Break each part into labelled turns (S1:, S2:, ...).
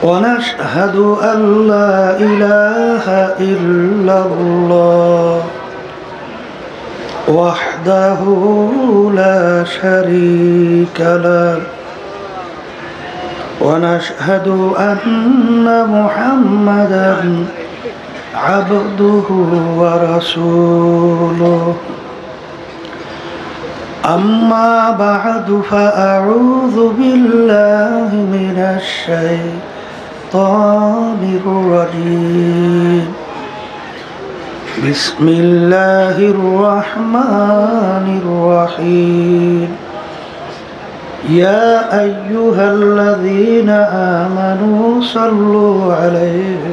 S1: ونشهد أن لا إله إلا الله وحده لا شريك له ونشهد أن محمدا عبده ورسوله أما بعد فأعوذ بالله من الشيطان الرجيم بسم الله الرحمن الرحيم يا أيها الذين آمنوا صلوا عليه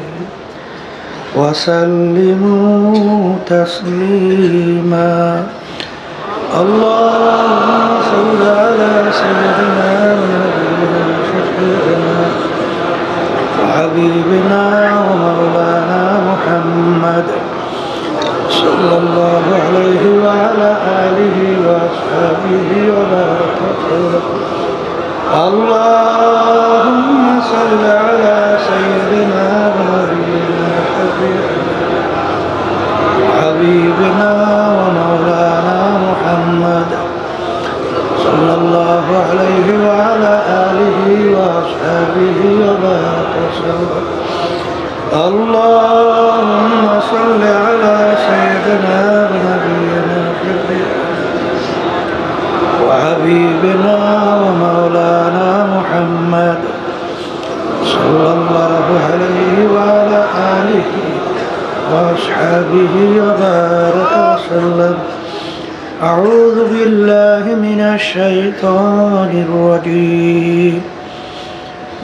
S1: وسلموا تسليما اللهم صل على سيدنا ونبينا شفيعنا وحبيبنا ومولانا محمد صلى الله عليه وعلى آله وأصحابه وبارك وسلم اللهم صل على سيدنا ونبينا شفيعنا وحبيبنا ومولانا محمد صلى الله عليه وعلى آله وأصحابه وبارك وسلم اللهم صل على سيدنا ونبينا وحبيبنا ومولانا محمد صلى الله عليه وعلى آله وأصحابه وبارك وسلم أعوذ بالله من الشيطان الرجيم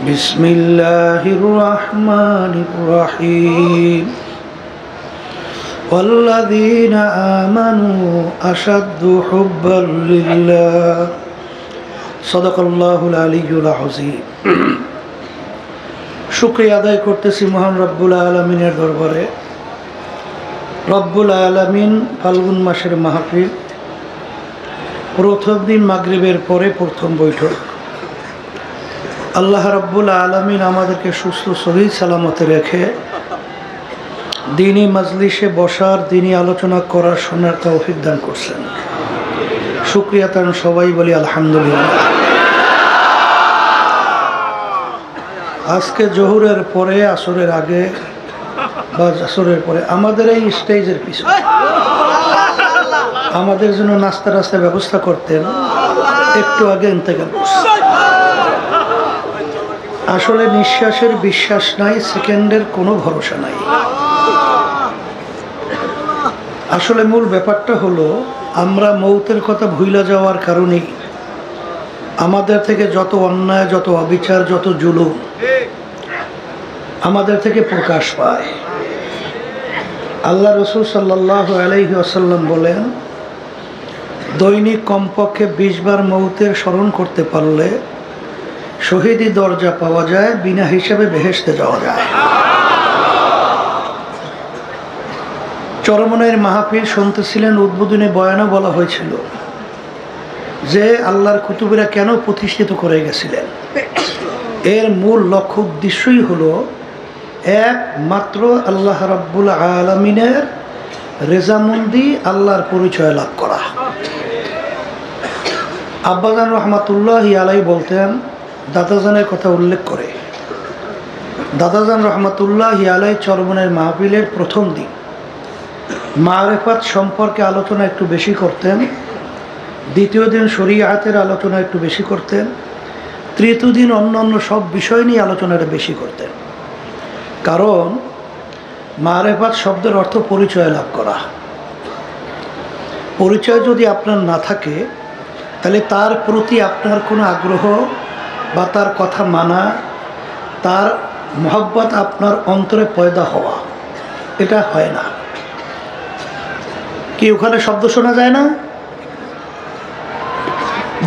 S1: بسم الله الرحمن الرحيم والذين آمنوا أشد حبا لله صدق الله العلي العظيم শুকরিয়া আদায় করতেছি মহান রব্বুল আলামিনের দরবারে। রব্বুল আলামিন ফাল্গুন মাসের মাহফিল, প্রথম দিন মাগরিবের পরে প্রথম বৈঠক। আল্লাহ রব্বুল আলামিন আমাদেরকে সুস্থ সহিহ সালামতে রেখে দ্বীনি মাজলিসে বসার, দ্বীনি আলোচনা করার, শোনার তৌফিক দান করছেন। শুকরিয়া তার সবাই বলি আলহামদুলিল্লাহ। আজকে জোহরের পরে, আসরের আগে বা আসরের পরে আমাদের এই স্টেজের পিছনে আমাদের জন্য নাস্তা রাস্তার ব্যবস্থা করতেন, একটু আগে ইন্তেকাল করছেন। আসলে নিঃশ্বাসের বিশ্বাস নাই, সেকেন্ডের কোনো ভরসা নাই। আসলে মূল ব্যাপারটা হলো আমরা মৌতের কথা ভুইলা যাওয়ার কারণেই আমাদের থেকে যত অন্যায়, যত অবিচার, যত জুলুম আমাদের থেকে প্রকাশ পায়। আল্লাহ রসুল সাল্লাল্লাহু আলাইহি ওয়াসাল্লাম বলেন, দৈনিক কমপক্ষে 20 বার মৌতের স্মরণ করতে পারলে শহীদি দরজা পাওয়া যায়, বিনা হিসাবে বেহেশতে যাওয়া যায়। চরমনের মাহফিল শুনতেছিলেন, উদ্বোধনী বয়ানে বলা হয়েছিল যে আল্লাহর কুতুবেরা কেন প্রতিষ্ঠিত করে গেছিলেন। এর মূল লক্ষ্য উদ্দেশ্যই হলো একমাত্র আল্লাহ রাব্বুল আলামিনের রেজামন্দি, আল্লাহর পরিচয় লাভ করা। আব্বাজান রহমাতুল্লাহি আলাই বলতেন, দাদাজানের কথা উল্লেখ করে, দাদাজান রহমাতুল্লাহি আলাই চরমনের মাহফিলের প্রথম দিন মারেফাত সম্পর্কে আলোচনা একটু বেশি করতেন, দ্বিতীয় দিন শরীআতের আলোচনা একটু বেশি করতেন, তৃতীয় দিন অন্যান্য সব বিষয় নিয়ে আলোচনাটা বেশি করতেন। কারণ মারেফাত শব্দের অর্থ পরিচয় লাভ করা। পরিচয় যদি আপনার না থাকে, তাহলে তার প্রতি আপনার কোনো আগ্রহ বা তার কথা মানা, তার মহব্বত আপনার অন্তরে পয়দা হওয়া, এটা হয় না। কি ওখানে শব্দ শোনা যায় না?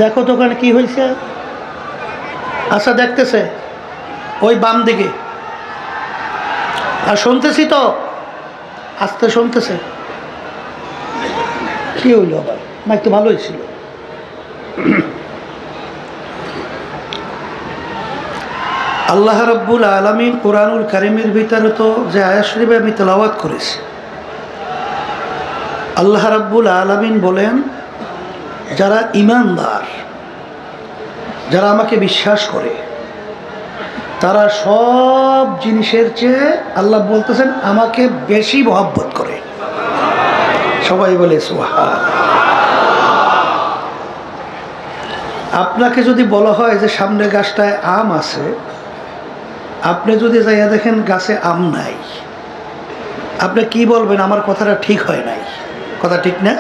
S1: দেখো তো ওখানে কি হয়েছে। আচ্ছা, দেখতেছে ওই বাম দিকে, আর শুনতেছি তো, আস্তে শুনতেছে। কি হইল আবার? না, একটু ভালোই ছিল। আল্লাহ রাব্বুল আলামিন কোরআনুল কারীমের ভিতরে তো যে আয়াত শরীফে আমি তেলাওয়াত করেছি, আল্লাহ রাব্বুল আলামিন বলেন, যারা ঈমানদার, যারা আমাকে বিশ্বাস করে, তারা সব জিনিসের চেয়ে আল্লাহ বলতেছেন আমাকে বেশি মহব্বত করে। সবাই বলে সুবহান। আপনাকে যদি বলা হয় যে সামনের গাছটায় আম আছে, আপনি যদি যাইয়া দেখেন গাছে আম নাই, আপনি কি বলবেন? আমার কথাটা ঠিক হয় নাই, কথা ঠিক না,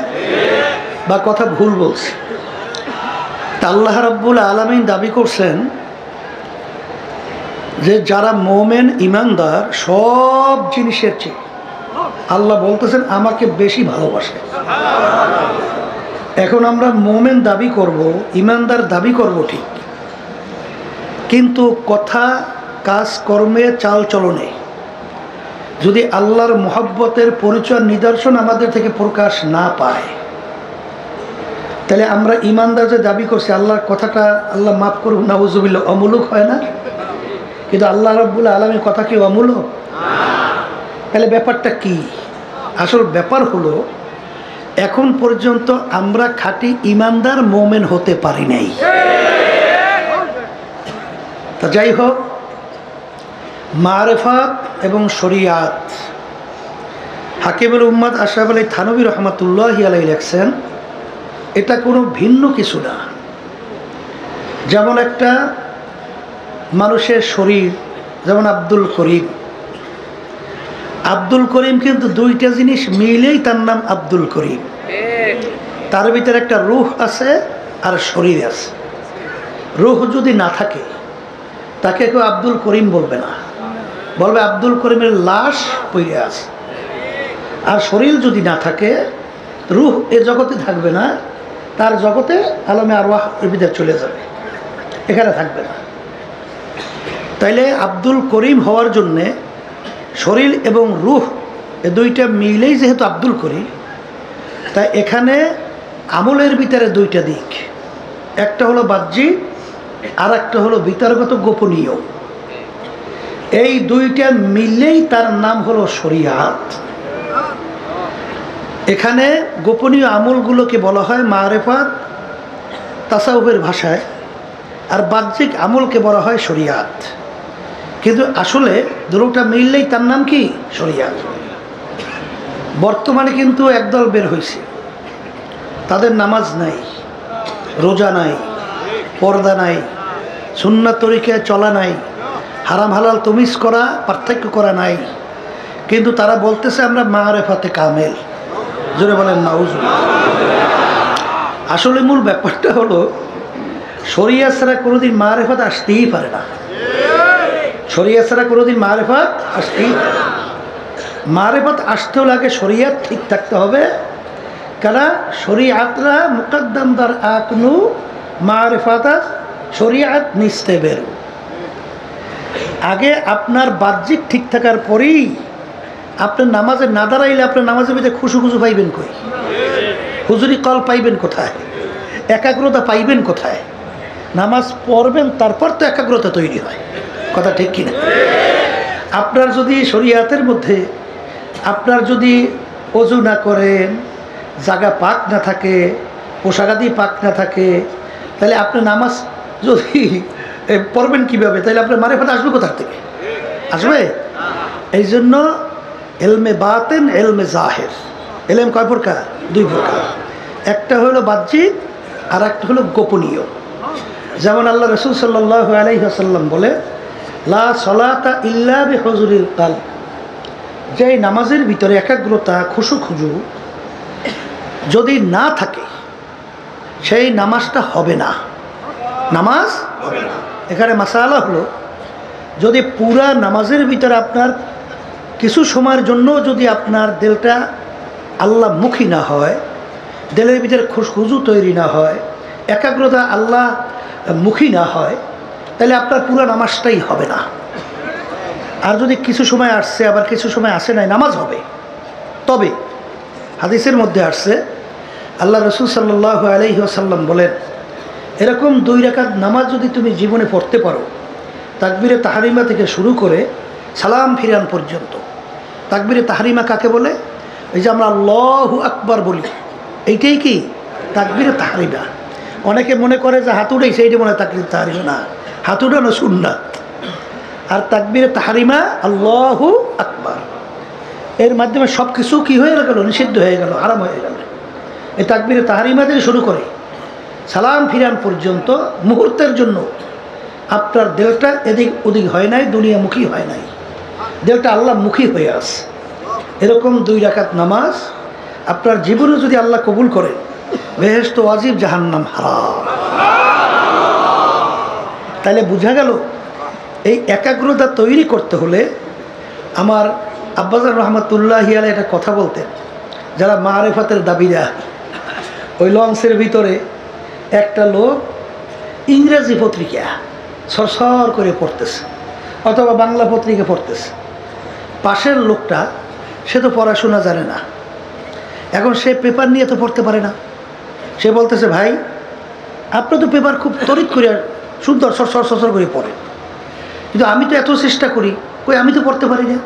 S1: বা কথা ভুল বলছে। তা আল্লাহ রাব্বুল আলামিন দাবি করছেন যে যারা মোমেন ঈমানদার, সব জিনিসের চেয়ে আল্লাহ বলতেছেন আমাকে বেশি ভালোবাসে। এখন আমরা মোমেন দাবি করব, ঈমানদার দাবি করব ঠিক, কিন্তু কথা, কাজ, কর্মে, চাল চলনে যদি আল্লাহর মহব্বতের পরিচয় নিদর্শন আমাদের থেকে প্রকাশ না পায়, তাহলে আমরা ঈমানদার যে দাবি করছি, আল্লাহর কথাটা আল্লাহ মাফ করুন নাউজুবিল্লাহ, অমূলক হয় না? কিন্তু আল্লাহ রাব্বুল আলামিনের কথা কি অমূলক? তাহলে ব্যাপারটা কি? আসল ব্যাপার হলো, এখন পর্যন্ত আমরা খাঁটি ঈমানদার মোমেন হতে পারি নাই। তা যাই হোক, মারেফাত এবং শরিয়াত, হাকিমুল উম্মাত আশরাফ আলী থানভী রহমাতুল্লাহি আলাইহি লেখছেন, এটা কোনো ভিন্ন কিছু না। যেমন একটা মানুষের শরীর, যেমন আব্দুল করিম, আব্দুল করিম কিন্তু দুইটা জিনিস মিলেই তার নাম আব্দুল করিম। তার ভিতরে একটা রূহ আছে আর শরীর আছে। রূহ যদি না থাকে তাকে কেউ আব্দুল করিম বলবে না, বলবে আব্দুল করিমের লাশ পড়ে আছে। আর শরীর যদি না থাকে, রূহ এ জগতে থাকবে না, তার জগতে আলমে আরওয়াহ এর ভিতরে চলে যাবে, এখানে থাকবে না। তাইলে আব্দুল করিম হওয়ার জন্যে শরীর এবং রূহ এ দুইটা মিলেই যেহেতু আব্দুল করিম, তাই এখানে আমলের ভিতরে দুইটা দিক, একটা হলো বাহ্যিক আর একটা হলো বিতর্কগত গোপনীয়। এই দুইটা মিললেই তার নাম হলো শরিয়াত। এখানে গোপনীয় আমলগুলোকে বলা হয় মারেফাত তাসাউফের ভাষায়, আর বাহ্যিক আমলকে বলা হয় শরিয়াত। কিন্তু আসলে দুটোটা মিললেই তার নাম কি? শরিয়াত। বর্তমানে কিন্তু একদল বের হয়েছে, তাদের নামাজ নাই, রোজা নাই, পর্দা নাই, সুন্নাত তরিকায় চলা নাই, হারাম হালাল তমিজ করা, পার্থক্য করা নাই, কিন্তু তারা বলতেছে আমরা মারেফাতে কামেল। জোরে বলেন নাউজুবিল্লাহ। আসলে মূল ব্যাপারটা হলো, শরিয়াত ছাড়া কোনোদিন মারেফাত আসতেই পারে না। শরিয়াত ছাড়া কোনোদিন মারেফাত আসতেই পারে না। মারেফাত আসতেও লাগে শরিয়াত ঠিক থাকতে হবে, কারণ শরিয়াতরা মুকদ্দম দার আকনু মারেফাত, শরিয়াত নিস্তে বেরো। আগে আপনার বাহ্যিক ঠিক থাকার পরেই আপনার নামাজে না দাঁড়াইলে আপনার নামাজের ভিতরে খুশু খুশু পাইবেন কই? হুজুরি কল পাইবেন কোথায়? একাগ্রতা পাইবেন কোথায়? নামাজ পড়বেন, তারপর তো একাগ্রতা তৈরি হয়, কথা ঠিক কিনা? আপনার যদি শরিয়াতের মধ্যে আপনার যদি ওযু না করেন, জায়গা পাক না থাকে, পোশাকাদি পাক না থাকে, তাহলে আপনি নামাজ যদি পড়বেন কীভাবে? তাহলে আপনার মারেফাত আসবে কোথার থেকে? আসবে? এই জন্য এলমে বাতেন, এলমে জাহের। এলম কয় প্রকার? দুই প্রকার। একটা হলো বাহ্যিক আর একটা হলো গোপনীয়। যেমন আল্লাহ রাসূল সাল্লাল্লাহু আলাইহি ওয়াসাল্লাম বলে, লা সলাতা ইল্লা বিহুজুরিল কালব, যেই নামাজের ভিতরে একাগ্রতা, খুশু খুজু যদি না থাকে, সেই নামাজটা হবে না, নামাজ হবে না। এখানে মাসালা হলো, যদি পুরা নামাজের ভিতরে আপনার কিছু সময়ের জন্য যদি আপনার দিলটা আল্লাহ মুখী না হয়, দিলের ভিতরে খুশু তৈরি না হয়, একাগ্রতা আল্লাহ মুখী না হয়, তাহলে আপনার পুরো নামাজটাই হবে না। আর যদি কিছু সময় আসছে আবার কিছু সময় আসে নাই, নামাজ হবে। তবে হাদিসের মধ্যে আসছে, আল্লাহ রাসূল সাল্লাল্লাহু আলাইহি ওয়াসাল্লাম বলেন, এরকম 2 রাকাত নামাজ যদি তুমি জীবনে পড়তে পারো, তাকবীরে তাহরিমা থেকে শুরু করে সালাম ফিরান পর্যন্ত। তাকবীরে তাহরিমা কাকে বলে? এই যে আমরা আল্লাহু আকবার বলি, এইটাই কি তাকবীরে তাহরিমা। অনেকে মনে করে যে হাত উঠেই সেইটা মনে হয় তাকবীরে তাহরিমা, না, হাত উঠানো সুন্নাত। আর তাকবীরে তাহরিমা আল্লাহু আকবার, এর মাধ্যমে সব কিছু কী হয়ে গেল? নিষিদ্ধ হয়ে গেল, হারাম হয়ে গেল। এই তাকবীরে তাহরিমা থেকে শুরু করে সালাম ফিরান পর্যন্ত মুহূর্তের জন্য আপনার দিলটা এদিক ওদিক হয় নাই, দুনিয়ামুখী হয় নাই, দিলটা আল্লাহমুখী হয়ে আসে। এরকম 2 রাকাত নামাজ আপনার জীবনে যদি আল্লাহ কবুল করে, বেহেশত ওয়াজিব, জাহান্নাম হারাম। তাহলে বোঝা গেল এই একাগ্রতা তৈরি করতে হলে আমার আব্বাজান রহমতুল্লাহি আলাইহি একটা কথা বলতেন, যারা মারেফাতের দাবিদার, ওই লঞ্চের ভিতরে একটা লোক ইংরেজি পত্রিকা সরসর করে পড়তেছে অথবা বাংলা পত্রিকা পড়তেছে। পাশের লোকটা সে তো পড়াশোনা জানে না, এখন সে পেপার নিয়ে তো পড়তে পারে না। সে বলতেছে, ভাই আপনি তো পেপার খুব তড়িৎ করে সুন্দর সরসর সরসর করে পড়েন, কিন্তু আমি তো এত চেষ্টা করি, কই আমি তো পড়তে পারি না।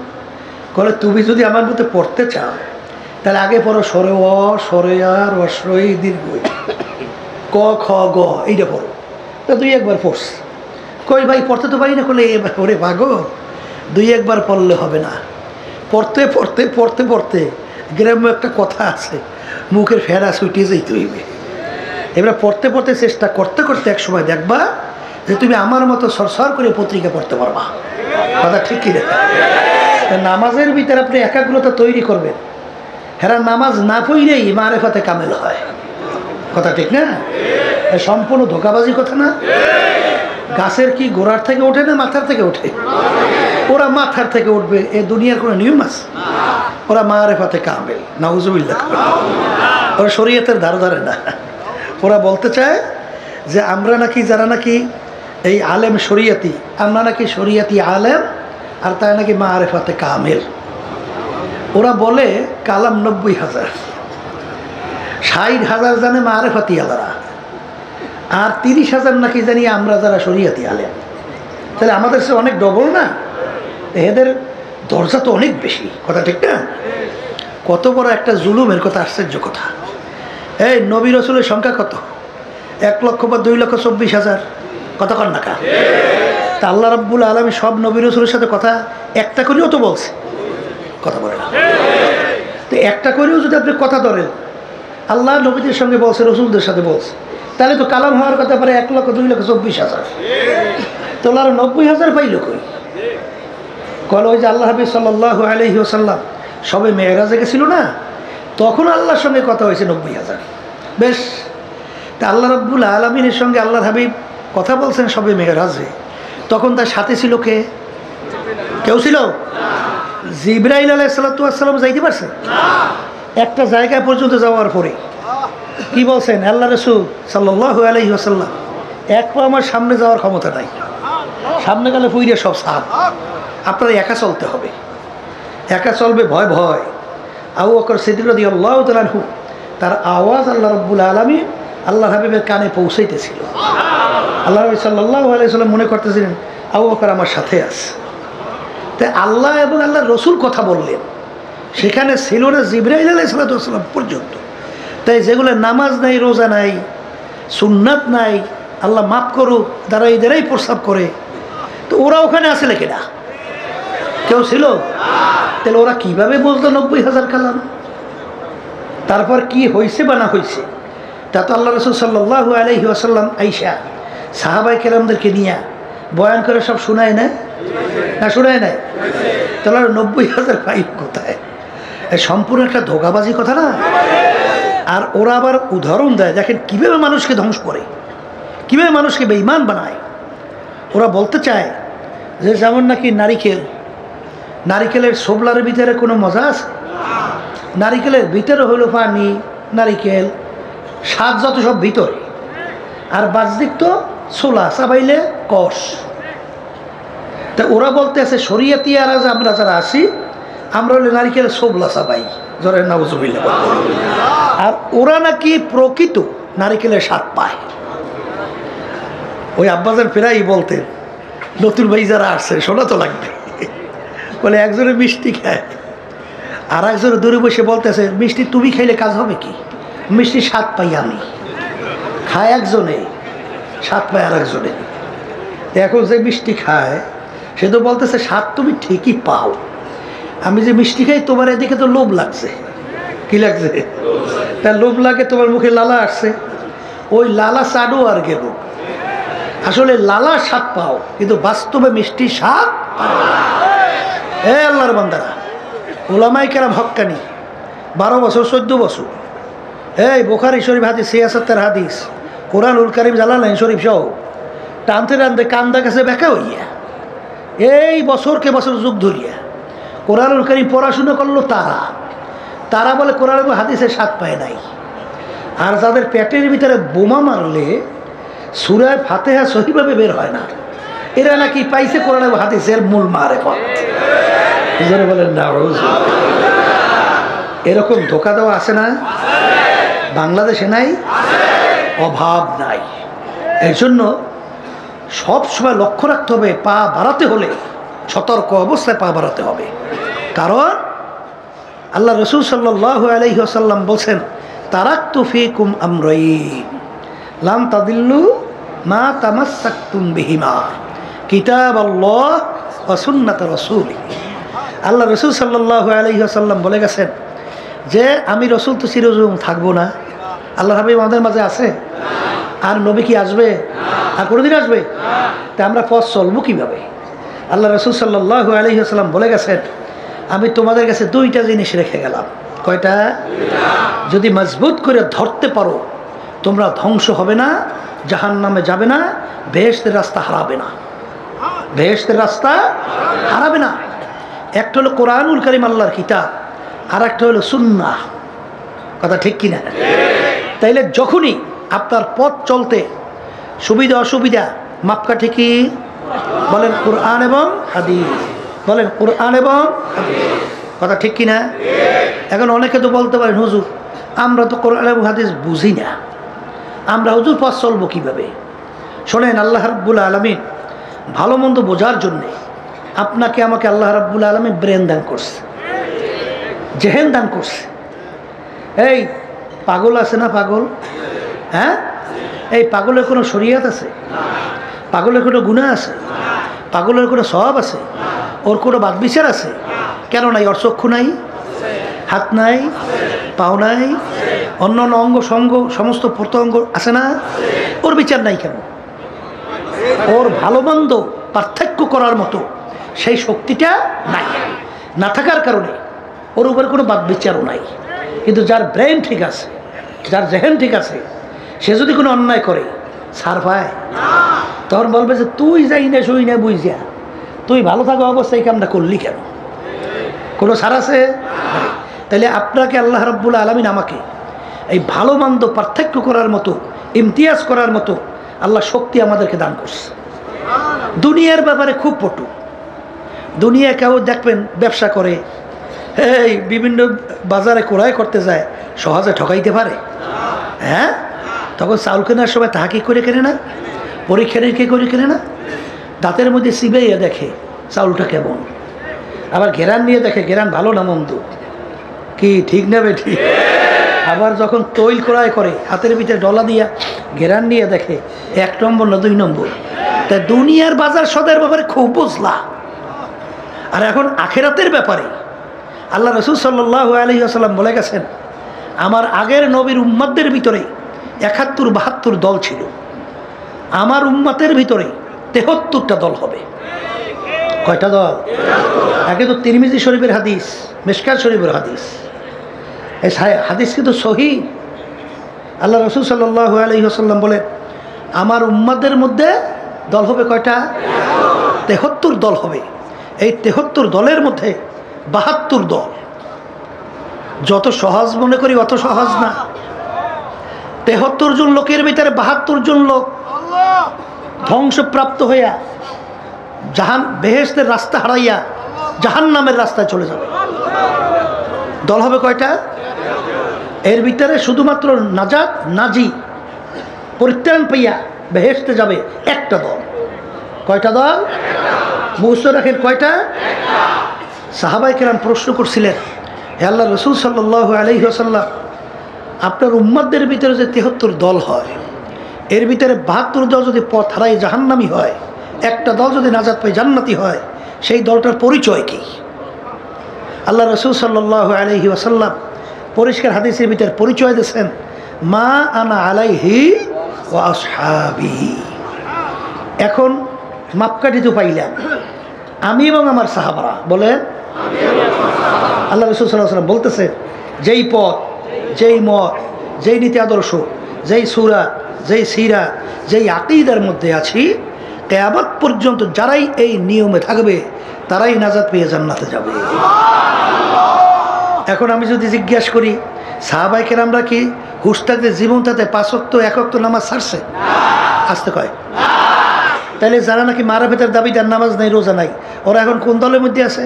S1: বলে, তুমি যদি আমার মধ্যে পড়তে চাও তাহলে আগে পড়ো সরে অ, সরে আর, অশ্রয়, দীর্ঘ, ক খ গ, এইটা পড়ো। তো 2-1 পড়স। কই ভাই পড়তে তো পারি না। করলে এবার ওরে ভাগো, 2-1 পড়লে হবে না, পড়তে পড়তে পড়তে পড়তে গ্রামে একটা কথা আছে, মুখের ফেরা ছুটিয়ে যেতে হইবে। এবার পড়তে পড়তে চেষ্টা করতে করতে এক সময় দেখবা যে তুমি আমার মতো সরসর করে পত্রিকা পড়তে পারবা। কথা ঠিক কি না? নামাজের ভিতরে আপনি একাগ্রতা তৈরি করবেন, হেরা নামাজ না পড়লেই মারেফাতে কামেল হয়। কথা ঠিক না? সম্পূর্ণ ধোঁকাবাজি কথা না? গাছের কি গোড়ার থেকে ওঠে না মাথার থেকে ওঠে? ওরা মাথার থেকে উঠবে, এ দুনিয়ার কোনো নিয়ম আছে? ওরা মারেফাতে কামেল, নাউজুবিল্লাহ। ওরা শরীয়তের ধার ধারে না। ওরা বলতে চায় যে আমরা নাকি, যারা নাকি এই আলেম শরিয়াতি, আমরা নাকি শরিয়াতি আলেম, আর তাই নাকি মারেফাতে কামেল। ওরা বলে কালাম 90,000, 60,000 জানে মারেফাতি আলারা, আর 30,000 নাকি জানি আমরা যারা শরিয়াতি আলেম। তাহলে আমাদের সে অনেক ডবল না? এদের দরজা তো অনেক বেশি। কথা ঠিক না? কত বড় একটা জুলুমের কথা, আশ্চর্য কথা। এই নবী রসুলের সংখ্যা কত? 1 লক্ষ বা 2,24,000। কথা কর না কা? তা আল্লাহ রাব্বুল আলামিন সব নবী রসুলের সাথে কথা একটা করেও তো বলছে, কথা বলে না। তো একটা করেও যদি আপনি কথা ধরেন, আল্লাহ নবীদের সঙ্গে বলছে, রসুলদের সাথে বলছে, তাহলে তো কালাম হওয়ার কথা পারে 1 লক্ষ 2,24,000। তো আল্লাহ 90,000 পাইল কই? কল ওই যে আল্লাহ হাবিব সাল্লাল্লাহু আলাইহি ওয়াসাল্লাম সবে মেরাজে গেছিল না, তখন আল্লাহর সঙ্গে কথা হয়েছে 90,000। বেশ, তা আল্লাহ রাব্বুল আলামিনের সঙ্গে আল্লাহর হাবিব কথা বলছেন সবে মেরাজে, তখন তার সাথে ছিল কে? কেউ ছিল? জিবরাইল আলাইহিস সালাতু ওয়াস সালাম যাইতে পারছে? একটা জায়গায় পর্যন্ত যাওয়ার পরে কি বলছেন আল্লাহ রাসূল সাল্লাল্লাহু আলাইহি ওয়াসাল্লাম, এক পা আমার সামনে যাওয়ার ক্ষমতা নাই, সামনে গেলে ফুইরে সব সাপ, আপনারা একা চলতে হবে। একা চলবে ভয় ভয়। আবু বকর সিদ্দিক রাদিয়াল্লাহু তাআলা আনহু, তার আওয়াজ আল্লাহ রাব্বুল আলামিন আল্লাহ হাবিবের কানে পৌঁছাইতেছিল। আল্লাহ নবী সাল্লাল্লাহু আলাইহি ওয়াসাল্লাম মনে করতেছিলেন আবু বকর আমার সাথে আছে। তাই আল্লাহ এবং আল্লাহ রসুল কথা বললেন, সেখানে ছিল না জিবরাইল আলাইহিস সালাম পর্যন্ত। তাই যেগুলো নামাজ নাই, রোজা নাই, সুন্নাত নাই, আল্লাহ মাফ করুক, দাঁড়াই দাঁড়াই প্রস্রাব করে, তো ওরা ওখানে আসলে কেনা? কেউ ছিল? তাহলে ওরা কিভাবে বলতো 90,000 কালাম? তারপর কি হয়েছে বা না হয়েছে তা তো আল্লাহ রাসূল সাল্লাল্লাহু আলাইহি ওয়াসাল্লাম আইসা সাহাবায়ে কেরামদেরকে নিয়ে বয়ান করে সব শোনায় না? না শোনায় নাই? তাহলে 90,000 পাই কোথায়? সম্পূর্ণ একটা ধোঁকাবাজি কথা না? আর ওরা আবার উদাহরণ দেয়, দেখেন কীভাবে মানুষকে ধ্বংস করে, কীভাবে মানুষকে বেঈমান বানায়। ওরা বলতে চায় যে যেমন নাকি নারিকেলের সোবলার ভিতরে কোনো মজা আছে? নারিকেলের ভিতরে হলো পানি, নারিকেল, স্বাদ যত সব ভিতরে, আর বাহ্যিক তো ছোলা, চাবাইলে কষ। তা ওরা বলতে আছে শরিয়াতি আর আমরা যারা আসি, আমরা হলে নারিকেলের সোবলা চাবাই, জরের নাউজুবিল্লাহ। আর ওরা নাকি প্রকৃত নারিকেলের স্বাদ পায়। ওই আব্বাজান প্রায়ই বলতেন নতুন ভাই যারা আসছে শোনা তো লাগবে। বলে একজনে মিষ্টি খায়, আর একজনে দূরে বসে বলতেছে মিষ্টি তুমি খাইলে কাজ হবে কি, মিষ্টি স্বাদ পাই আমি। খায় একজনে, স্বাদ পায় আর একজনে। এখন যে মিষ্টি খায় সে তো বলতেছে স্বাদ তুমি ঠিকই পাও, আমি যে মিষ্টি খাই তোমার এদিকে তো লোভ লাগছে। কি লাগছে? তার লোভ লাগে, তোমার মুখে লালা আসছে, ওই লালা চাডো আর গেল। আসলে লালা স্বাদ পাও, কিন্তু বাস্তবে মিষ্টি স্বাদ। এ আল্লাহর বান্দারা, ওলামাই কেরাম হক্কানি 12 বছর 14 বছর, এই বুখারী শরীফ হাদিস, সিয়াসতের হাদিস, কোরআনুল কারীম জালালাইন শরীফ সহ টানতে টানতে কান্দা কাছে বেঁকা হইয়া এই বছরকে বছর যুগ ধরিয়া কোরআনুল কারীম পড়াশোনা করলো তারা বলে কোরআন এবং হাদিসের স্বাদ পায় নাই। আর যাদের পেটের ভিতরে বোমা মারলে সূরা ফাতিহা সহিভাবে বের হয় না, এরা নাকি পাইছে কোরআন এবং হাদিসের মূল মারেফত। বলেন না, এরকম ধোকা দেওয়া আছে না? বাংলাদেশে নাই? অভাব নাই। এই জন্য সবসময় লক্ষ্য রাখতে হবে, পা বাড়াতে হলে সতর্ক অবস্থায় পা বাড়াতে হবে। কারণ আল্লাহ রসুল সাল্লাল্লাহু আলাইহি ওয়াসাল্লাম বলছেন, তারাকতু ফীকুম আমরাইন লাম তাদিল্লু মা তামাসসাকতুম বিহিমা কিতাবাল্লাহ ওয়া সুন্নাত রাসূলিহি। আল্লাহ রসুল সাল্লাল্লাহু আলাইহি ওয়াসাল্লাম বলে গেছেন যে আমি রসুল তো চিরজীবন থাকবো না। আল্লাহ হাবিব আমাদের মাঝে আছে, আর নবী কি আসবে? আর কোনোদিন আসবে? তা আমরা পথ চলবো কীভাবে? আল্লাহ রসুল সাল্লাল্লাহু আলাইহি ওয়াসাল্লাম বলে গেছেন, আমি তোমাদের কাছে 2টা জিনিস রেখে গেলাম। কয়টা? যদি মজবুত করে ধরতে পারো তোমরা ধ্বংস হবে না, জাহান্নামে যাবে না, বেহেশতের রাস্তা হারাবে না। বেহেশতের রাস্তা হারাবে না। একটা হলো কোরআনুল কারীম আল্লাহর কিতাব, আর একটা হলো সুন্নাহ। কথা ঠিক কিনা? তাইলে যখনই আপনার পথ চলতে সুবিধা অসুবিধা মাপকাঠি কি? বলেন কোরআন এবং হাদিস। বলেন কোরআন এবং হাদিস। কথা ঠিক কিনা? এখন অনেকে তো বলতে পারেন হুজুর আমরা তো কোরআন এবং হাদিস বুঝি না, আমরা হুজুর পথ চলবো কীভাবে? শোনেন, আল্লাহ রাব্বুল আলামিন ভালো মন্দ বোঝার জন্যে আপনাকে আমাকে আল্লাহ রাব্বুল আলামিন ব্রেন দান করছে, জেহেন দান করছে। এই পাগল আছে না পাগল? হ্যাঁ, এই পাগলের কোনো শরীয়ত আছে? পাগলের কোনো গুনাহ আছে? পাগলের কোনো সওয়াব আছে? ওর কোনো বাদ বিচার আছে? কেন নাই? ওর চক্ষু নাই, হাত নাই, পাও নাই, অন্য অন্য অঙ্গ সঙ্গ সমস্ত প্রত্যঙ্গ আছে না? ওর বিচার নাই কেন? ওর ভালো মন্দ পার্থক্য করার মতো সেই শক্তিটা নাই। না থাকার কারণে ওর উপরে কোনো বাদ বিচারও নাই। কিন্তু যার ব্রেন ঠিক আছে, যার জেহেন ঠিক আছে, সে যদি কোনো অন্যায় করে ছাড় পায়? তখন বলবে যে তুই যাই না শুই না বুঝিয়া, তুই ভালো থাকা অবস্থায় কামটা করলি কেন? কোনো ছাড় আছে? তাহলে আপনাকে আল্লাহ রাব্বুল আলামিন আমাকে এই ভালো মন্দ পার্থক্য করার মতো, ইমতিয়াজ করার মতো আল্লাহ শক্তি আমাদেরকে দান করছে। দুনিয়ার ব্যাপারে খুব পটু। দুনিয়া কেউ দেখবেন ব্যবসা করে, এই বিভিন্ন বাজারে ক্রয় করতে যায়, সহজে ঠকাইতে পারে? হ্যাঁ, তখন চাউল কেনার সময় তাহা কি করে কেনে না? পরীক্ষা নিরীক্ষা করে কেনে না? দাঁতের মধ্যে চিবাইয়া দেখে চাউলটা কেমন, আবার ঘেরান নিয়ে দেখে ঘেরান ভালো না মন্দ, কি ঠিক নেবে ঠিক। আবার যখন তৈল ক্রয় করে হাতের ভিতরে ডলা দিয়া ঘেরান নিয়ে দেখে 1 নম্বর না 2 নম্বর। তাই দুনিয়ার বাজার সদের ব্যাপারে খুব বুঝলা। আর এখন আখেরাতের ব্যাপারে আল্লাহ রসুল সাল্লাল্লাহু আলাইহি ওয়াসাল্লাম বলে গেছেন, আমার আগের নবীর উম্মতদের ভিতরে 71-72 দল ছিল, আমার উম্মতের ভিতরে 73টা দল হবে। কয়টা দল? আগে তো তিরমিজি শরীফের হাদিস, মিশকাত শরীফের হাদিস, এই হাদিস কিন্তু সহিহ। আল্লাহ রসুল সাল্লাল্লাহু আলাইহি ওয়াসাল্লাম বলে আমার উম্মতের মধ্যে দল হবে কয়টা? 73 দল হবে। এই 73 দলের মধ্যে 72 দল। যত সহজ মনে করি অত সহজ না। 73 জন লোকের ভিতরে 72 জন লোক ধ্বংসপ্রাপ্ত হইয়া বেহেশতের রাস্তা হারাইয়া জাহান্নামের রাস্তায় চলে যাবে। দল হবে কয়টা? এর ভিতরে শুধুমাত্র নাজাত নাজি পরিত্রাণ পাইয়া বেহেশতে যাবে একটা দল। কয়টা দল? মুখস্থ রাখেন কয়টা? সাহাবায়ে কেরাম প্রশ্ন করছিলেন, হে আল্লাহ রাসূল সাল্লাল্লাহু আলাইহি ওয়াসাল্লাম, আপনার উম্মতদের ভিতরে যে 73 দল হয়, এর ভিতরে 72 দল যদি পথ হারায় জাহান্নামী হয়, একটা দল যদি নাজাত পায় জান্নাতি হয়, সেই দলটার পরিচয় কি? আল্লাহ রাসূল সাল্লাল্লাহু আলাইহি ওয়াসাল্লাম পরিষ্কার হাদিসের ভিতরে পরিচয় দিয়েছেন, মা আনা আলাইহি ওয়া আসহাবি। এখন মাপকাঠি তো পাইলাম, আমি এবং আমার সাহাবারা। বলেন, আল্লাহ রাসূল সাল্লাল্লাহু আলাইহি ওয়াসাল্লাম বলতেছে, যেই পথ, যেই মত, যেই নীতি আদর্শ, যেই সূরা, যেই সিরা, যেই আকীদার মধ্যে আছি, কিয়ামত পর্যন্ত যারাই এই নিয়মে থাকবে তারাই নাজাত পেয়ে জান্নাতে যাবে। এখন আমি যদি জিজ্ঞাসা করি, সাহাবায়ে কেরামরা কি হুশ থাকতে জীবন থাকতে 5 ওয়াক্ত 1 ওয়াক্ত নামাজ ছাড়ছে? আসতে কয়। তাহলে যারা নাকি মারাফেতের দাবিদার, নামাজ নাই, রোজা নাই, ওরা এখন কোন দলের মধ্যে আছে?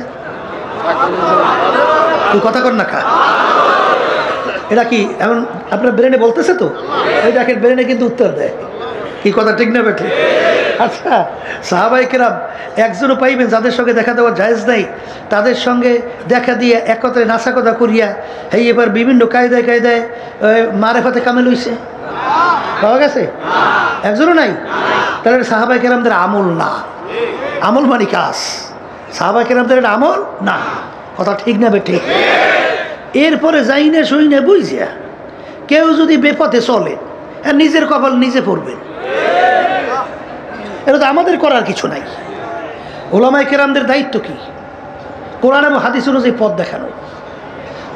S1: তুই কথা কর না খা। এটা কি এখন আপনার ব্রেনে বলতেছে? তো ওই দেখেন ব্রেনে কিন্তু উত্তর দেয়। কি কথা ঠিক না বেঠে? আচ্ছা, সাহাবায়ে কেরাম একজনও পাইবেন যাদের সঙ্গে দেখা দেওয়া জায়েজ নাই, তাদের সঙ্গে দেখা দিয়ে একত্রে নাসা কথা করিয়া এবার বিভিন্ন কায়দায় কায়দায় মারেফাতে কামেল হইছে? পাওয়া গেছে? একজনও নাই। তাহলে সাহাবায়ে কেরামদের আমল না। আমল মানে কাজ। সাহাবায়ে কেরামদের এটা আমল না। কথা ঠিক না বেঠে? এরপরে যাই না সই না বুঝিয়া কেউ যদি বেপথে চলে, নিজের কপাল নিজে পড়বেন। এটা তো আমাদের করার কিছু নাই। ওলামায়ে কেরামদের দায়িত্ব কি? কোরআন এবং হাদিস অনুযায়ী পথ দেখানো।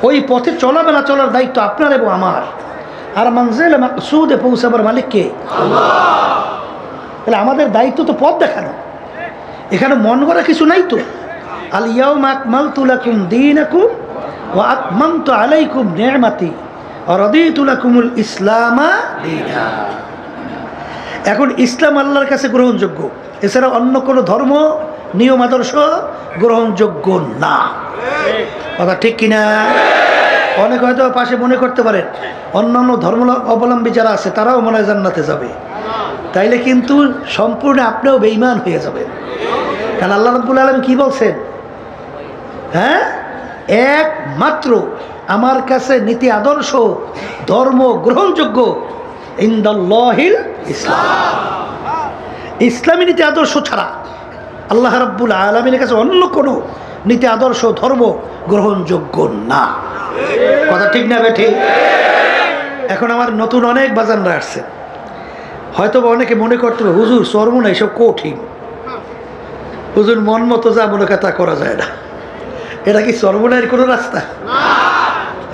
S1: ওই পথে চলাবে না চলার দায়িত্ব আপনার এবং আমার। আর মানজিল মাকসুদে পৌঁছাবার মালিক কে? আল্লাহ। তাহলে আমাদের দায়িত্ব তো পথ দেখানো। এখানে মন করা কিছু নাই তো। আল ইয়াউমা আকমালতু লাকুম দীনাকুম ওয়া আতমামতু আলাইকুম নি'মাতি ওয়া রাদিতু লাকুমুল ইসলামা দীনা। এখন ইসলাম আল্লাহর কাছে গ্রহণযোগ্য, এছাড়া অন্য কোনো ধর্ম নিয়ম আদর্শ গ্রহণযোগ্য না। কথা ঠিক কিনা? অনেক হয়তো পাশে মনে করতে পারেন অন্যান্য ধর্ম অবলম্বী যারা আছে তারাও মনে হয় জান্নাতে যাবে, তাইলে কিন্তু সম্পূর্ণ আপনিও বেঈমান হয়ে যাবেন। কারণ আল্লাহ রাব্বুল আলামিন কি বলছেন? হ্যাঁ, একমাত্র আমার কাছে নীতি আদর্শ ধর্ম গ্রহণযোগ্য ইনদাল্লাহিল ইসলাম। ইসলামী নীতি আদর্শ ছাড়া আল্লাহ রাব্বুল আলামিনের কাছে অন্য কোনো নীতি আদর্শ ধর্ম গ্রহণযোগ্য না। কথা ঠিক না বেঠে? এখন আমার নতুন অনেক বাজানরা আসছে, হয়তো অনেকে মনে করতে হবে হুজুর চর্ম না, এসব কঠিন। হুজুর মন মতো যা মনে কথা করা যায় না। এটা কি চর্মনার কোনো রাস্তা?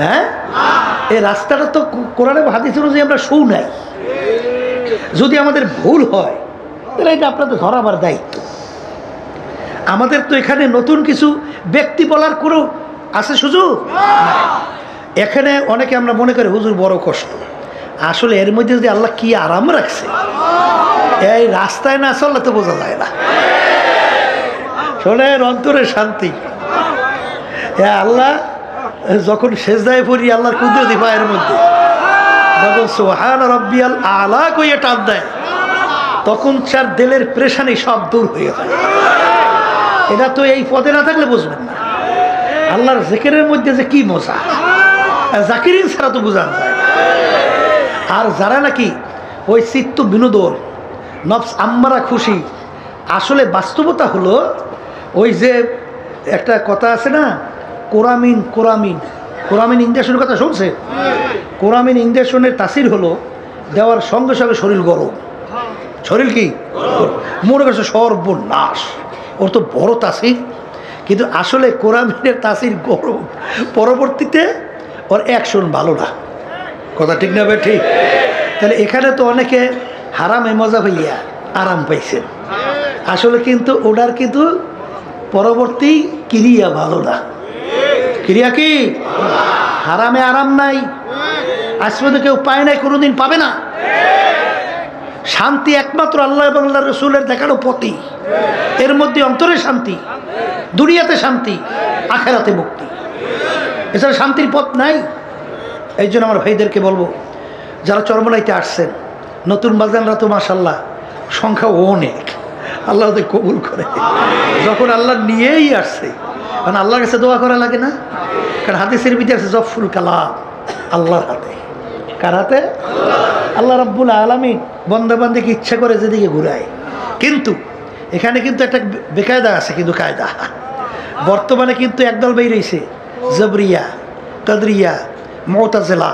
S1: হ্যাঁ, এই রাস্তাটা তো কোরআন এবং হাদিস অনুযায়ী আমরা শু নাই। যদি আমাদের ভুল হয় তাহলে এটা আপনাদের ধরাবার দায়িত্ব। আমাদের তো এখানে নতুন কিছু ব্যক্তি বলার কোনো আছে সুযোগ? এখানে অনেকে আমরা মনে করি হুজুর বড় কষ্ট, আসলে এর মধ্যে যদি আল্লাহ কি আরাম রাখছে, এই রাস্তায় না চললে তো বোঝা যায় না। শোনেন, অন্তরের শান্তি। আল্লাহ যখন সেজদায় পড়ি আল্লাহর কুদরতি পায়ের মধ্যে যখন সুবহান রাব্বিয়াল আলা কইয়ে টান দেয়, তখন তার দিলের প্রেশানি সব দূর হয়ে যায়। এটা তো এই পদে না থাকলে বুঝবেন না আল্লাহর জিকিরের মধ্যে যে কি মজা, জাকিরিন ছাড়া তো বোঝা যায় না। আর যারা নাকি ওই চিত্ত বিনোদন, নফস আম্মারা খুশি, আসলে বাস্তবতা হলো ওই যে একটা কথা আছে না, কোরামিন কোরামিন কোরামিন ইঞ্জেকশনের কথা শুনছে? কোরামিন ইঞ্জেকশনের তাসির হলো দেওয়ার সঙ্গে সঙ্গে শরীর গরম। শরীর কি মনে করছে সর্বনাশ, ওর তো বড় তাসির, কিন্তু আসলে কোরামিনের তাসির গরম, পরবর্তীতে ওর অ্যাকশন ভালো না। কথা ঠিক না ভাই? ঠিক। তাহলে এখানে তো অনেকে হারামে মজা পাইয়া আরাম পাইছেন, আসলে কিন্তু ওটার কিন্তু পরবর্তী ক্রিয়া ভালো না। ক্রিয়া কি? হারামে আরাম নাই, আজ পর্যন্ত কেউ পায় নাই, কোনোদিন পাবে না। শান্তি একমাত্র আল্লাহ এবং আল্লাহ রসুলের দেখানো পথই, এর মধ্যে অন্তরে শান্তি, দুনিয়াতে শান্তি, আখেরাতে মুক্তি, এছাড়া শান্তির পথ নাই। এই জন্য আমার ভাইদেরকে বলবো, যারা চরমনাইতে আসছেন, নতুন বাজানরা তো মাশাল্লাহ সংখ্যা অনেক, আল্লাহ ওদের কবুল করে। যখন আল্লাহ নিয়েই আসছে, কারণ আল্লাহর কাছে দোয়া করা লাগে না? কারণ হাদিসের ভিতরে আছে জফুল কালাম আল্লাহর হাতে। কার হাতে? আল্লাহ রাব্বুল আলামিন বান্দা বান্দাকে ইচ্ছা করে যেদিকে ঘুরায়। কিন্তু এখানে কিন্তু একটা বেকায়দা আছে, কিন্তু কায়দা বর্তমানে কিন্তু একদল বেরিয়েছে, জবরিয়া, কাদরিয়া, মুতাজিলা।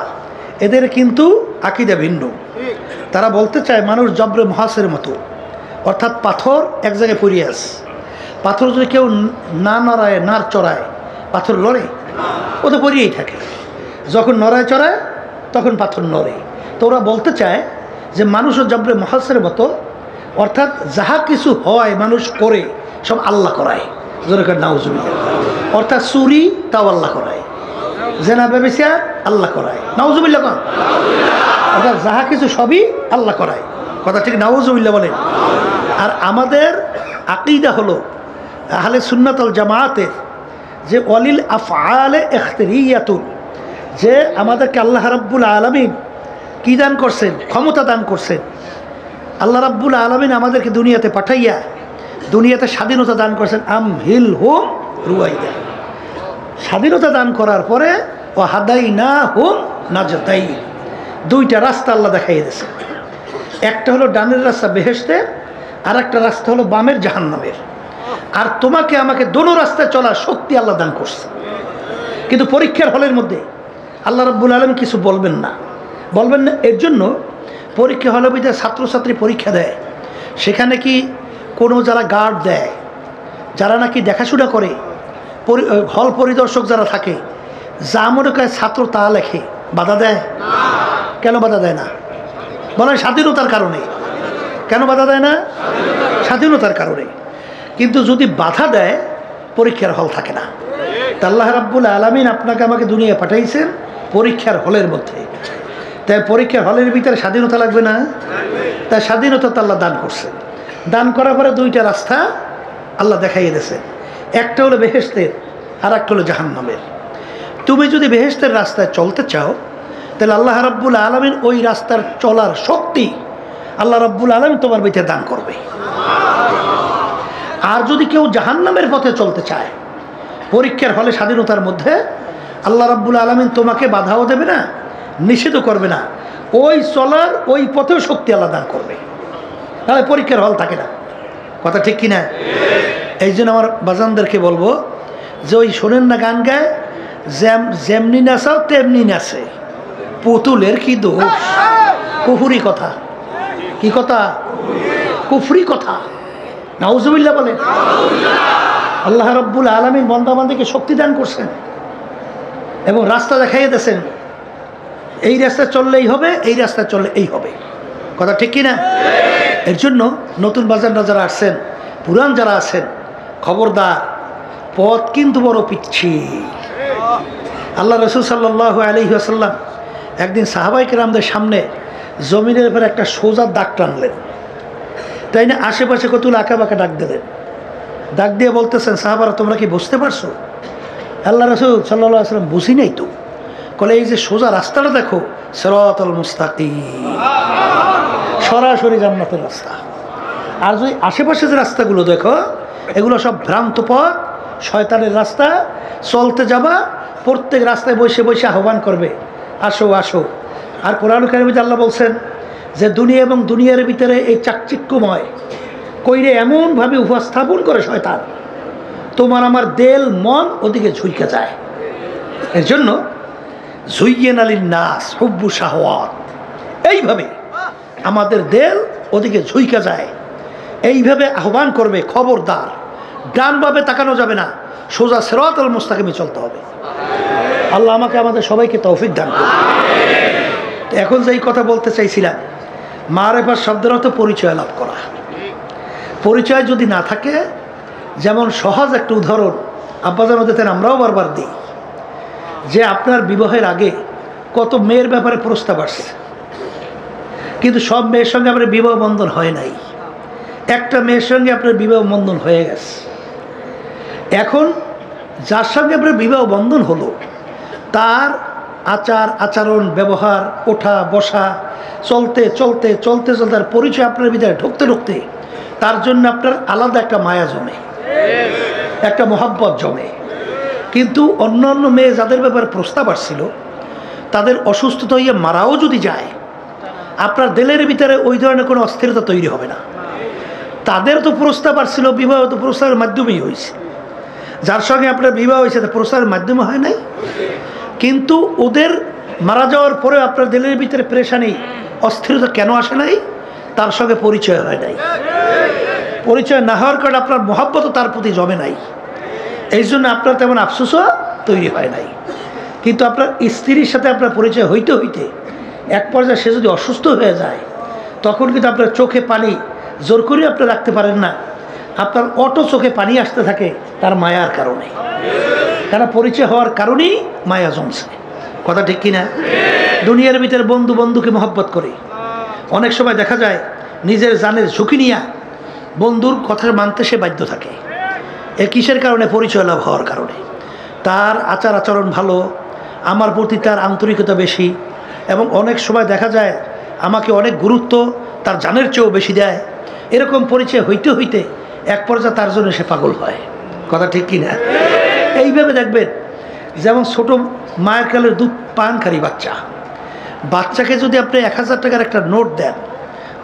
S1: এদের কিন্তু আকীদা ভিন্ন। তারা বলতে চায় মানুষ জবরে মহাসের মতো, অর্থাৎ পাথর এক জায়গায় পড়িয়ে আছে। পাথর যদি কেউ না নড়ায়, না চড়ায়, পাথর লড়ে? ও তো পড়িয়েই থাকে। যখন নড়ায় চড়ায় তখন পাথর নড়ে। তো ওরা বলতে চায় যে মানুষও জবরে মহাসের মতো, অর্থাৎ যাহা কিছু হয় মানুষ করে সব আল্লাহ করায়। যেরকম নাউজুবিল্লাহ, অর্থাৎ চুরি তাও আল্লাহ করায়, জেনা ব্যভিচার আল্লাহ করায়, নাউজুবিল্লাহ কর। অর্থাৎ যাহা কিছু সবই আল্লাহ করায়। কথা ঠিক? নাউজুবিল্লাহ বলেন। আর আমাদের আকীদা হলো আহলে সুন্নাত ওয়াল জামাতের যে ওয়ালিল আফআলে ইখতিরিয়াতুন, যে আমাদেরকে আল্লাহ রাব্বুল আলামিন কি দান করছেন? ক্ষমতা দান করছেন। আল্লাহ রাব্বুল আলামিন আমাদেরকে দুনিয়াতে পাঠাইয়া দুনিয়াতে স্বাধীনতা দান করছেন। আমহিল হুম রুয়াইদা, স্বাধীনতা দান করার পরে ও হাদাইনা হুম নাজতাই, দুইটা রাস্তা আল্লাহ দেখাই দিয়েছে। একটা হলো ডানের রাস্তা বেহেশতের, আর একটা রাস্তা হলো বামের জাহান্নামের। আর তোমাকে আমাকে দোনো রাস্তায় চলার শক্তি আল্লাহ দান করছে। কিন্তু পরীক্ষার হলের মধ্যে আল্লাহ রাব্বুল আলামিন কিছু বলবেন না, বলবেন না। এর জন্য পরীক্ষা হলে ভিতরে ছাত্রছাত্রী পরীক্ষা দেয়, সেখানে কি কোনো যারা গার্ড দেয়, যারা নাকি দেখাশোনা করে, হল পরিদর্শক যারা থাকে, যা মনে করে ছাত্র তা লেখে, বাধা দেয়? কেন বাধা দেয় না? বলে স্বাধীনতার কারণে। কেন বাধা দেয় না? স্বাধীনতার কারণে। কিন্তু যদি বাধা দেয় পরীক্ষার হল থাকে না। তা আল্লাহ রাব্বুল আলামিন আপনাকে আমাকে দুনিয়া পাঠাইছেন পরীক্ষার হলের মধ্যে। তাই পরীক্ষার হলের ভিতরে স্বাধীনতা লাগবে না? তাই স্বাধীনতা তো আল্লাহ দান করছে। দান করার পরে দুইটা রাস্তা আল্লাহ দেখাইয়ে দিয়েছে। একটা হলো বেহেশতের, আর একটা হলো জাহান্নামের। তুমি যদি বেহেশতের রাস্তায় চলতে চাও তাহলে আল্লাহ রাব্বুল আলামিন ওই রাস্তার চলার শক্তি আল্লাহ রাব্বুল আলামিন তোমার ভিতরে দান করবে। আর যদি কেউ জাহান্নামের পথে চলতে চায় পরীক্ষার হলে স্বাধীনতার মধ্যে, আল্লাহ রাব্বুল আলামিন তোমাকে বাধাও দেবে না, নিষেধও করবে না, ওই চলার ওই পথেও শক্তি আল্লাহ দান করবে। তাহলে পরীক্ষার হল থাকে না। কথা ঠিক কিনা? এই জন্য আমার বাজানদেরকে বলবো যে ওই শোনেন না গান গায়, যেমনি নাচাও তেমনি নাচে, পুতুলের কি দোষ? কুফরি কথা। কি কথা? কুফরি কথা। নাউজুবিল্লাহ বলেন। আল্লাহ রাব্বুল আলামিন বান্দা বান্দাকে শক্তি দান করছেন এবং রাস্তা দেখাইয়ে দিয়েছেন, এই রাস্তায় চললেই হবে, এই রাস্তায় চললে এই হবে। কথা ঠিক কিনা? এর জন্য নতুন বাজাররা যারা আসছেন, পুরান যারা আছেন, খবরদার, পথ কিন্তু বড় পিচ্ছিল। আল্লাহ রাসূল সাল্লাল্লাহু আলাইহি ওয়াসাল্লাম একদিন সাহাবায়ে কেরামদের সামনে জমিনের উপর একটা সোজা দাগ টানলেন। তাই না? আশেপাশে কতগুলো আঁকা বাঁকা ডাক দিলেন। ডাক দিয়ে বলতেছেন, সাহাবারা তোমরা কি বুঝতে পারছো? আল্লাহ রাসূল সাল্লাল্লাহু আলাইহি ওয়াসাল্লাম বুঝি নাই তো। বলে এই যে সোজা রাস্তাটা দেখো, সিরাতাল মুস্তাকিম, সরাসরি জান্নাতের রাস্তা। আর যদি আশেপাশে যে রাস্তাগুলো দেখো, এগুলো সব ভ্রান্ত পথ, শয়তানের রাস্তা। চলতে যাবা, প্রত্যেক রাস্তায় বসে বসে আহ্বান করবে, আসো আসো। আর কোরআন কারিমে আল্লাহ বলছেন যে দুনিয়া এবং দুনিয়ার ভিতরে এই চাকচিক্যময় কইরে এমনভাবে উপস্থাপন করে শয়তান, তোমার আমার দেল মন ওদিকে ঝুঁকে যায়। এর জন্য জুইয়েন আলিন নাস হুব্বু শাহওয়াত, এইভাবে আমাদের দেল ওদিকে ঝুঁকে যায়, এইভাবে আহ্বান করবে, খবরদার ডানভাবে তাকানো যাবে না, সোজা সিরাতাল মুস্তাকিমে চলতে হবে। আল্লাহ আমাকে আমাদের সবাইকে তৌফিক দান করুন। এখন যেই কথা বলতে চাইছিলাম, মারেফাত শব্দের অর্থ পরিচয় লাভ করা। পরিচয় যদি না থাকে, যেমন সহজ একটা উদাহরণ আব্বাজান দিতেন, আমরাও বারবার দিই, যে আপনার বিবাহের আগে কত মেয়ের ব্যাপারে প্রস্তাব আসছে, কিন্তু সব মেয়ের সঙ্গে আপনার বিবাহ বন্ধন হয় নাই। একটা মেয়ের সঙ্গে আপনার বিবাহ বন্ধন হয়ে গেছে। এখন যার সঙ্গে আপনার বিবাহ বন্ধন হলো, তার আচার আচরণ ব্যবহার, ওঠা বসা, চলতে চলতে চলতে চলতে আর পরিচয় আপনার ভিতরে ঢুকতে ঢুকতে তার জন্য আপনার আলাদা একটা মায়া জমে, একটা মোহাব্বত জমে। কিন্তু অন্য অন্য মেয়ে যাদের ব্যাপারে প্রস্তাব আসছিল, তাদের অসুস্থতা হইয়া মারাও যদি যায়, আপনার দিলের ভিতরে ওই ধরনের কোনো অস্থিরতা তৈরি হবে না। তাদের তো প্রস্তাব আসছিল, বিবাহ তো প্রস্তাবের মাধ্যমেই হয়েছে। যার সঙ্গে আপনার বিবাহ হয়েছে তা প্রস্তাবের মাধ্যমে হয় নাই। কিন্তু ওদের মারা যাওয়ার পরে আপনার দিলের ভিতরে পেরেশানি, অস্থিরতা কেন আসে নাই? তার সঙ্গে পরিচয় হয় নাই। পরিচয় না হওয়ার কারণে আপনার মহব্বতও তার প্রতি জমে নাই, এই জন্য আপনার তেমন আফসোসও তৈরি হয় নাই। কিন্তু আপনার স্ত্রীর সাথে আপনার পরিচয় হইতে হইতে এক পর্যায়ে সে যদি অসুস্থ হয়ে যায়, তখন কিন্তু আপনার চোখে পানি জোর করে আপনি রাখতে পারেন না, আপনার অটো চোখে পানি আসতে থাকে তার মায়ার কারণে। কারণ পরিচয় হওয়ার কারণেই মায়া জমছে। কথা ঠিক কিনা? দুনিয়ার ভিতরে বন্ধু বন্ধুকে মহব্বত করে, অনেক সময় দেখা যায় নিজের জানের ঝুঁকি নিয়ে বন্ধুর কথা মানতে সে বাধ্য থাকে। এ কিসের কারণে? পরিচয় লাভ হওয়ার কারণে। তার আচার আচরণ ভালো, আমার প্রতি তার আন্তরিকতা বেশি, এবং অনেক সময় দেখা যায় আমাকে অনেক গুরুত্ব তার জানের চেয়েও বেশি দেয়। এরকম পরিচয় হইতে হইতে এক পর্যায়ে তার জন্য সে পাগল হয়। কথা ঠিক কিনা? এইভাবে দেখবেন, যেমন ছোট মায়ের কালের দুধ পানকারী বাচ্চাকে যদি আপনি 1000 টাকার একটা নোট দেন,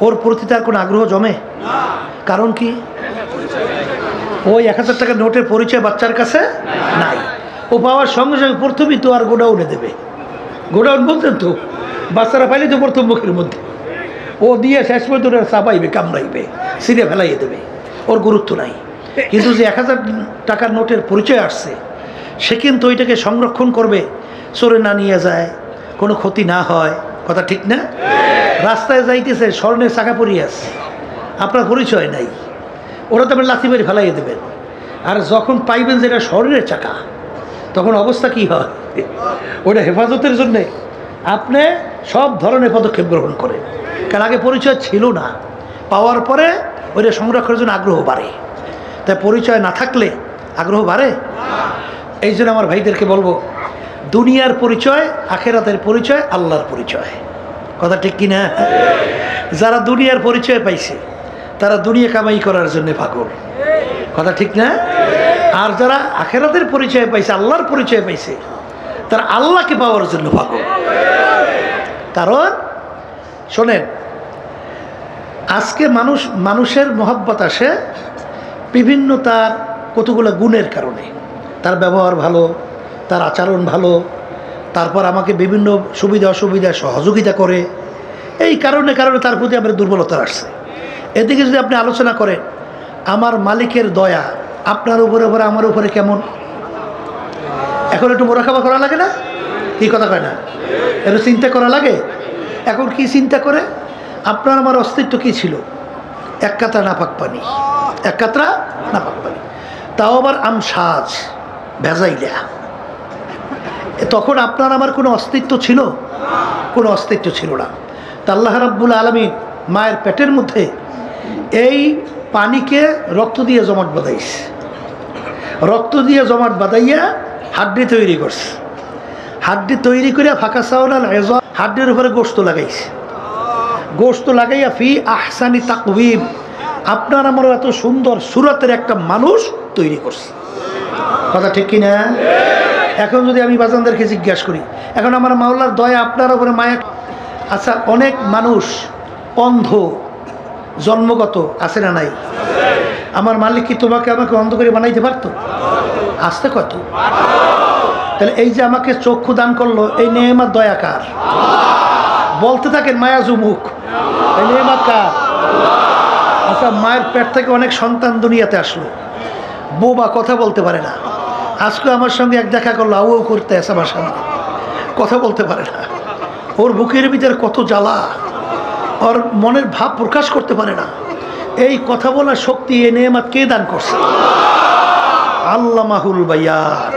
S1: ওর প্রতি তার কোনো আগ্রহ জমে? কারণ কি? ওই 1000 টাকার নোটের পরিচয় বাচ্চার কাছে নাই। ও পাওয়ার সঙ্গে সঙ্গে প্রথমেই তো আর গোডাউনে দেবে। গোডাউন বলতেন তো, বাচ্চারা পাইলে তো প্রথম মুখের মধ্যে ও দিয়ে শেষ পর্যন্ত চাপাইবে, কামড়াইবে, ছিঁড়ে ফেলাইয়ে দেবে, ওর গুরুত্ব নাই। কিন্তু যে 1000 টাকার নোটের পরিচয় আসছে, সে কিন্তু ওইটাকে সংরক্ষণ করবে, চোরে না নিয়ে যায়, কোনো ক্ষতি না হয়। কথা ঠিক না? রাস্তায় যাইতেছে, স্বর্ণের চাকা পরিয়ে আছে, আপনার পরিচয় নাই, ওরা তো আপনি লাথি মেরে ফেলাইয়ে দেবেন। আর যখন পাইবেন যেটা স্বর্ণের চাকা, তখন অবস্থা কি হয়? ওটা হেফাজতের জন্যে আপনি সব ধরনের পদক্ষেপ গ্রহণ করেন, কারণ আগে পরিচয় ছিল না। পাওয়ার পরে ওইটা সংরক্ষণের জন্য আগ্রহ বাড়ে। তাই পরিচয় না থাকলে আগ্রহ বাড়ে। এই জন্য আমার ভাইদেরকে বলবো, দুনিয়ার পরিচয়, আখেরাতের পরিচয়, আল্লাহর পরিচয়। কথা ঠিক কিনা? যারা দুনিয়ার পরিচয় পাইছে তারা দুনিয়া কামাই করার জন্য পাগল। কথা ঠিক না? আর যারা আখেরাতের পরিচয় পাইছে, আল্লাহর পরিচয় পাইছে, তারা আল্লাহকে পাওয়ার জন্য পাগল। কারণ শোনেন, আজকে মানুষের মহব্বত আসে বিভিন্ন তার কতগুলো গুণের কারণে। তার ব্যবহার ভালো, তার আচরণ ভালো, তারপর আমাকে বিভিন্ন সুবিধা অসুবিধা সহযোগিতা করে। এই কারণে তার প্রতি আমার দুর্বলতা আসছে। এদিকে যদি আপনি আলোচনা করেন, আমার মালিকের দয়া আপনার উপরে আমার উপরে কেমন, এখন একটু মোরাকাবা করা লাগে না? কি কথা কয় না? একটু চিন্তা করা লাগে। এখন কি চিন্তা করে? আপনার আমার অস্তিত্ব কি ছিল? এক কাতরা নাপাক পানি, এক কাতরা নাপাক পানি, তাও আবার আমসাজ ভেজাইলা। তখন আপনার আমার কোনো অস্তিত্ব ছিল? কোনো অস্তিত্ব ছিল না। তা আল্লাহ রাব্বুল আলামিন মায়ের পেটের মধ্যে এই পানিকে রক্ত দিয়ে জমাট বাঁধাইছে, রক্ত দিয়ে জমাট বাঁধাইয়া হাড্ডি তৈরি করছে। হাড্ডি তৈরি করে ফাঁকা চাউলাল এজম, হাড্ডির উপরে গোশত লাগাইছে। গোশত লাগাইয়া ফি আহসানি তাকওয়িম, আপনার আমার এত সুন্দর সুরতের একটা মানুষ তৈরি করছে। কথা ঠিক কিনা? এখন যদি আমি বাজানদেরকে জিজ্ঞাসা করি, এখন আমার মাওলার দয়া আপনার উপরে মায়া। আচ্ছা, অনেক মানুষ অন্ধ জন্মগত, আছে না নাই? আমার মালিক কি তোমাকে আমাকে অন্ধ করে বানাইতে পারতো? আসতে কত? তাহলে এই যে আমাকে চক্ষু দান করলো, এই নেয়ামত দয়া কার? বলতে থাকেন মায়া জুমুক, এই নেয়ামত কার? আচ্ছা, মায়ের পেট থেকে অনেক সন্তান দুনিয়াতে আসলো, বোবা, কথা বলতে পারে না। আজকে আমার সঙ্গে এক দেখা করলো, আউ করতে আসে আমার সামনে, কথা বলতে পারে না। ওর বুকের ভিতরে কত জ্বালা, ওর মনের ভাব প্রকাশ করতে পারে না। এই কথা বলার শক্তি এ নেয়ামত কে দান করছে? আল্লামাহুল বায়ার।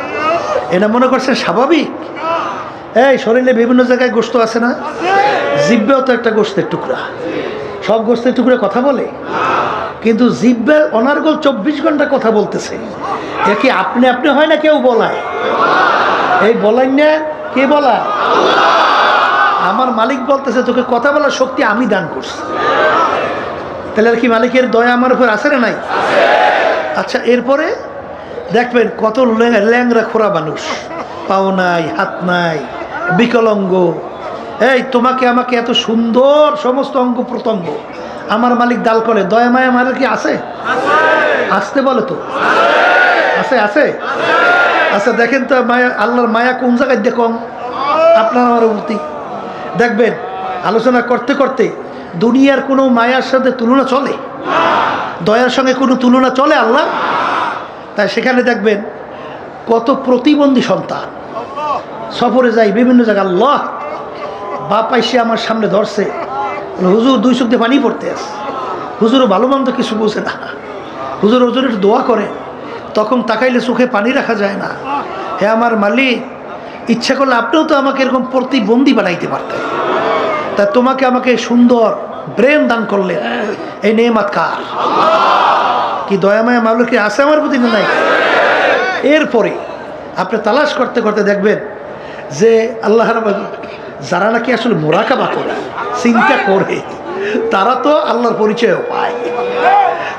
S1: এটা মনে করছে স্বাভাবিক? এই শরীরে বিভিন্ন জায়গায় গোশত আছে না? জিহ্বেও তো একটা গোশতের টুকরা। সব গোশতের টুকরা কথা বলে, কিন্তু জিহ্বে অনার্গল 24 ঘন্টা কথা বলতেছে। এ কি আপনি আপনি হয় না কেউ বলায়? এই বলাই না, কে বলায়? আমার মালিক বলতেছে তোকে কথা বলার শক্তি আমি দান করছি। তাহলে আর কি মালিকের দয়া আমার উপর আছে না নাই? আচ্ছা, এরপরে দেখবেন কত ল্যাংরা খোরা মানুষ, পাও নাই, হাত নাই, বিকলাঙ্গ। এই তোমাকে আমাকে এত সুন্দর সমস্ত অঙ্গ প্রত্যঙ্গ আমার মালিক দাল করে, দয়া মায়া আমার কি আছে? আসতে বলে তো আছে, আছে। আচ্ছা দেখেন তো মায়া, আল্লাহর মায়া কোন জায়গায় দেখুন আপনার আমার প্রতি। দেখবেন আলোচনা করতে করতে দুনিয়ার কোনো মায়ার সাথে তুলনা চলে? দয়ার সঙ্গে কোনো তুলনা চলে আল্লাহ? তাই সেখানে দেখবেন কত প্রতিবন্ধী সন্তান সফরে যায় বিভিন্ন জায়গায়, আল্লাহ বাপ আইসে আমার সামনে ধরছে, হুজুর দুই চোখ দিয়ে পানি পড়তে আছে, হুজুরও ভালো মন্দ কিছু বুঝে না, হুজুর হুজুর একটু দোয়া করে, তখন তাকাইলে চোখে পানি রাখা যায় না। হে আমার মালিক, ইচ্ছা করলে আপনিও তো আমাকে এরকম প্রতিবন্ধী বানাইতে পারতেন, তা তোমাকে আমাকে সুন্দর ব্রেন দান করলেন, এই নেয়ামত কার? কি দয়াময় মামলা কি আছে আমার প্রতি? নাই। এরপরে আপনি তালাশ করতে করতে দেখবেন যে আল্লাহ যারা নাকি আসলে মোরাকাবা করে, চিন্তা করে, তারা তো আল্লাহর পরিচয়ও পায়।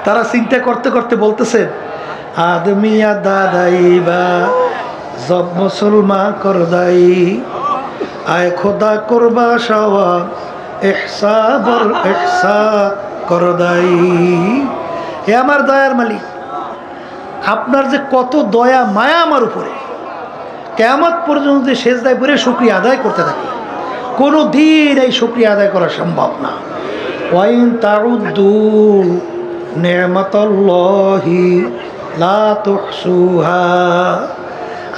S1: তারা চিন্তা করতে করতে বলতেছেন, আদমিয়া দাদাইবা জব মুসলমান করদাই আয় খোদা করবা সওয়া ইহসা বর ইহসা করদাই। হে আমার দয়ার মালিক, আপনার যে কত দয়া মায়া আমার উপরে, কিয়ামত পর্যন্ত সেজদায় পড়ে শুকরিয়া আদায় করতে থাকি, কোনো দিন এই শুকরিয়া আদায় করা সম্ভব না। ওয়াইন তাউদ্দু নি'মাতাল্লাহি লা তুহসুহা।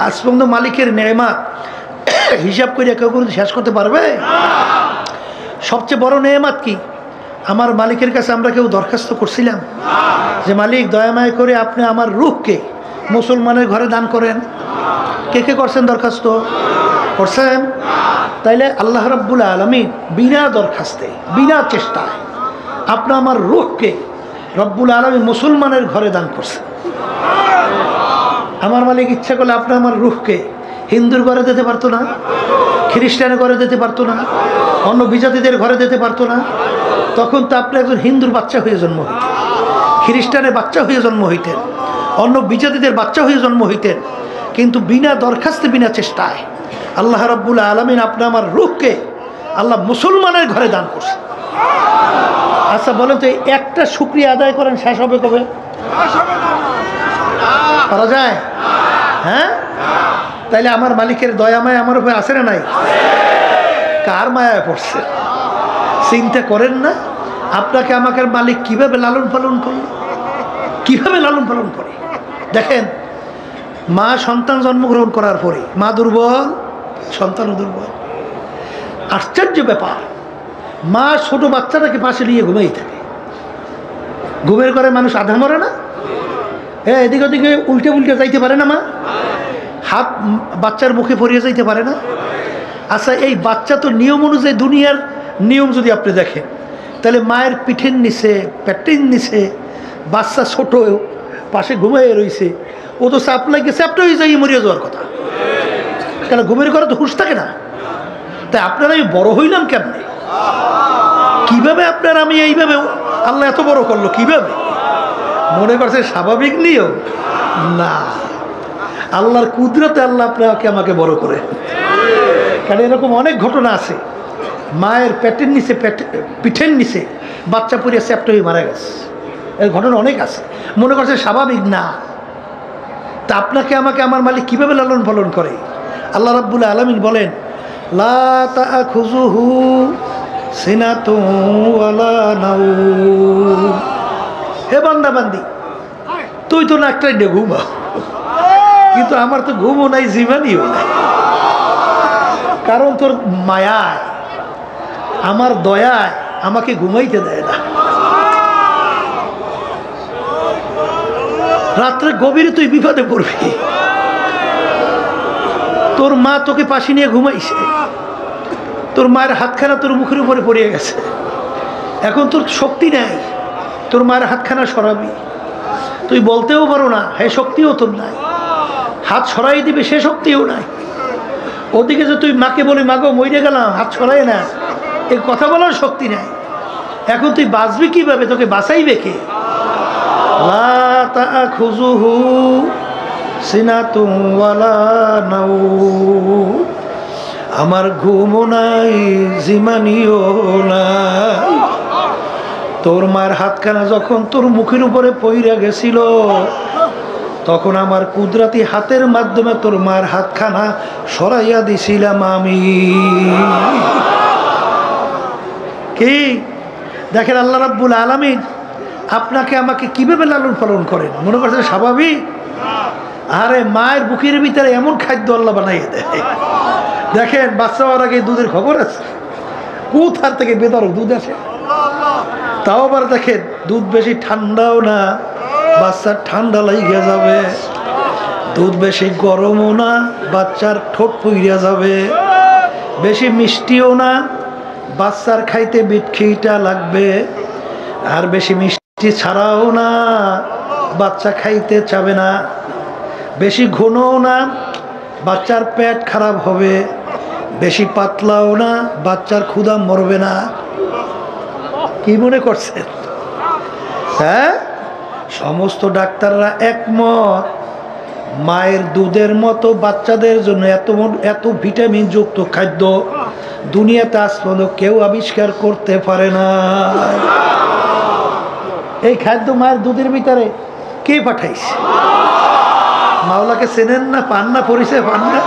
S1: আজ পর্যন্ত মালিকের নেয়ামত হিসাব করে কেউ কোনো শেষ করতে পারবে? সবচেয়ে বড় নেয়ামত কি? আমার মালিকের কাছে আমরা কেউ দরখাস্ত করছিলাম যে মালিক দয়াময় করে আপনি আমার রূহকে মুসলমানের ঘরে দান করেন? কে কে করছেন দরখাস্ত? করছেন? তাইলে আল্লাহ রাব্বুল আলামিন বিনা দরখাস্তে, বিনা চেষ্টায় আপনি আমার রূহকে রব্বুল আলামিন মুসলমানের ঘরে দান করছেন। আমার মালিক ইচ্ছা করলে আপনি আমার রূহকে হিন্দুর ঘরে দিতে পারতো না? খ্রিস্টানের ঘরে দিতে পারতো না? অন্য বিজাতিদের ঘরে দিতে পারতো না? তখন তো আপনি একজন হিন্দুর বাচ্চা হয়ে জন্ম হইতেন, খ্রিস্টানের বাচ্চা হয়ে জন্ম হইতেন, অন্য বিজাতিদের বাচ্চা হয়ে জন্ম হইতেন, কিন্তু বিনা দরখাস্তে, বিনা চেষ্টায় আল্লাহ রাব্বুল আলামিন আপনি আমার রূহকে আল্লাহ মুসলমানের ঘরে দান করছে। আচ্ছা বলেন তো, একটা শুকরিয়া আদায় করেন, শেষ হবে কবে? করা যায়? হ্যাঁ? তাইলে আমার মালিকের দয়া মায়া আমার উপরে আছে না নাই? কার মায়ায় পড়ছে? চিন্তা করেন না আপনাকে আমাকে মালিক কিভাবে লালন পালন করলো, কিভাবে লালন পালন করে। দেখেন, মা সন্তান জন্মগ্রহণ করার পরে মা দুর্বল, সন্তানও দুর্বল। আশ্চর্য ব্যাপার, মা ছোট বাচ্চাটাকে পাশে নিয়ে ঘুমেই থাকে। ঘুমের ঘরে মানুষ আধা মরে না? হ্যাঁ, এদিকে ওদিকে উল্টে উল্টে যাইতে পারে না মা? হাত বাচ্চার মুখে পড়িয়ে যাইতে পারে না? আচ্ছা, এই বাচ্চা তো নিয়ম অনুযায়ী, দুনিয়ার নিয়ম যদি আপনি দেখেন, তাহলে মায়ের পিঠের নিচে, পেটের নিচে বাচ্চা ছোট পাশে ঘুমিয়ে রয়েছে, ও তো চাপ লাগে চ্যাপটা হয়ে যায়, মরিয়া যাওয়ার কথা। কেন? ঘুমের ঘরে তো হুঁশ থাকে না। তাই আপনারা আমি বড় হইলাম কেমনে? কিভাবে আপনার আমি এইভাবে আল্লাহ এত বড় করলো কিভাবে? মনে করছে স্বাভাবিক নিয়ম? না, আল্লাহর কুদরতে আল্লাহ আপনাকে আমাকে বড় করে। কারণ এরকম অনেক ঘটনা আছে, মায়ের পেটের নিচে, পিঠের নিচে বাচ্চা পড়িয়া চ্যাপ্টা হয়ে মারা গেছে। এর ঘটনা অনেক আছে। মনে করছে স্বাভাবিক না। তা আপনাকে আমাকে আমার মালিক কিভাবে লালন পালন করে? আল্লাহ রাব্বুল আলামিন বলেন, লা তাখুযুহু সিনাতুন ওয়ালা নাওম। হে বান্দা বান্দি, তুই তো নাকটাই নিয়ে ঘুমা, কিন্তু আমার তো ঘুমও নাই, জীবনীও নাই। কারণ তোর মায়ায়, আমার দয়ায় আমাকে ঘুমাইতে দেয় না। রাত্রে গভীরে তুই বিপদে পড়বি, তোর মা তোকে পাশে নিয়ে ঘুমাইছে, তোর মায়ের হাতখানা তোর মুখের উপরে পড়িয়ে গেছে, এখন তোর শক্তি নাই, তোর মায়ের হাতখানা সরাবি, তুই বলতেও পারো না, হ্যাঁ শক্তিও তোর নাই, হাত সরাই দিবে সে শক্তিও নাই। ওদিকে যে তুই মাকে বলি, মাগো মরে গেলাম, হাত সরাই না, এই কথা বলার শক্তি নাই। এখন তুই বাঁচবি কিভাবে? তোকে বাঁচাইবে কে? লা তাখুযুহু সিনাতুন ওয়ালা নাওম, আমার ঘুমও নাই জিমানিও নাই। তোর মার হাতখানা যখন তোর মুখের উপরে পইরা গেছিল, তখন আমার কুদরতি হাতের মাধ্যমে তোর মার হাতখানা সরাইয়া দিছিলাম আমি। কি দেখেন আল্লাহ রাব্বুল আলামিন আপনাকে আমাকে কিভাবে লালন পালন করেন, মনে করছেন স্বাভাবিক? আরে মায়ের বুকের ভিতরে এমন খাদ্য আল্লাহ বানাইয়ে দেয়। দেখেন বাচ্চা হওয়ার আগে দুধের খবর আছে, কোথার থেকে বেদর দুধ আসে। তাও আবার দেখেন দুধ বেশি ঠান্ডাও না, বাচ্চার ঠান্ডা লাগিয়ে যাবে। দুধ বেশি গরমও না, বাচ্চার ঠোঁট পুইরা যাবে। বেশি মিষ্টিও না, বাচ্চার খাইতে বিটখিটা লাগবে। আর বেশি মিষ্টি ছাড়াও না, বাচ্চা খাইতে চাবে না। বেশি ঘনও না, বাচ্চার পেট খারাপ হবে। বেশি পাতলাও না, বাচ্চার ক্ষুধা মরবে না। কি মনে করছেন? হ্যাঁ, সমস্ত ডাক্তাররা একমত, মায়ের দুধের মতো বাচ্চাদের জন্য এত ভিটামিন যুক্ত খাদ্য দুনিয়াতে আজ পর্যন্ত কেউ আবিষ্কার করতে পারে না। এই খাদ্য মায়ের দুধের ভিতরে কে পাঠাইছে? মাওলাকে চেনেন না, পান না, পরিচয় পান না,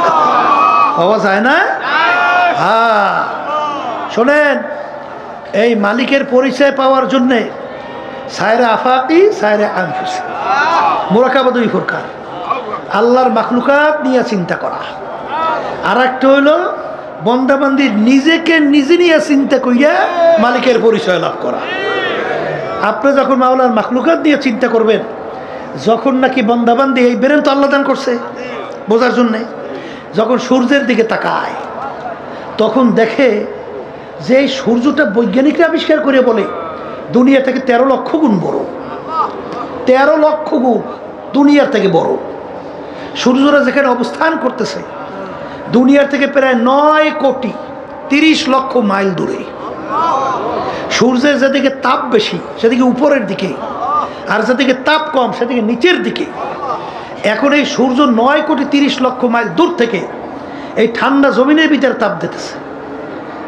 S1: পাওয়া যায় না। হ্যাঁ শোনেন, এই মালিকের পরিচয় পাওয়ার জন্যে সায়রে আফাকি সায়রে আনফুসি, মুরাকাবা দুই প্রকার। আল্লাহর মাখলুকাত নিয়ে চিন্তা করা, আর একটা হইল বন্দাবান্দি নিজেকে নিজে নিয়ে চিন্তা করিয়া মালিকের পরিচয় লাভ করা। আপনি যখন মাওলার মাখলুকাত নিয়ে চিন্তা করবেন, যখন নাকি বন্দাবান্দি এই বেরেন তো আল্লাহ দান করছে বোঝার জন্যে, যখন সূর্যের দিকে তাকায় তখন দেখে যে এই সূর্যটা বৈজ্ঞানিকরা আবিষ্কার করে বলে দুনিয়া থেকে 13 লক্ষ গুণ বড়। 13 লক্ষ গুণ দুনিয়ার থেকে বড়। সূর্যরা যেখানে অবস্থান করতেছে দুনিয়ার থেকে প্রায় 9 কোটি 30 লক্ষ মাইল দূরে। সূর্যের যেদিকে তাপ বেশি সেদিকে উপরের দিকে, আর যেদিকে তাপ কম সেদিকে নিচের দিকে। এখন এই সূর্য 9 কোটি 30 লক্ষ মাইল দূর থেকে এই ঠান্ডা জমিনের ভিতরে তাপ দিতেছে।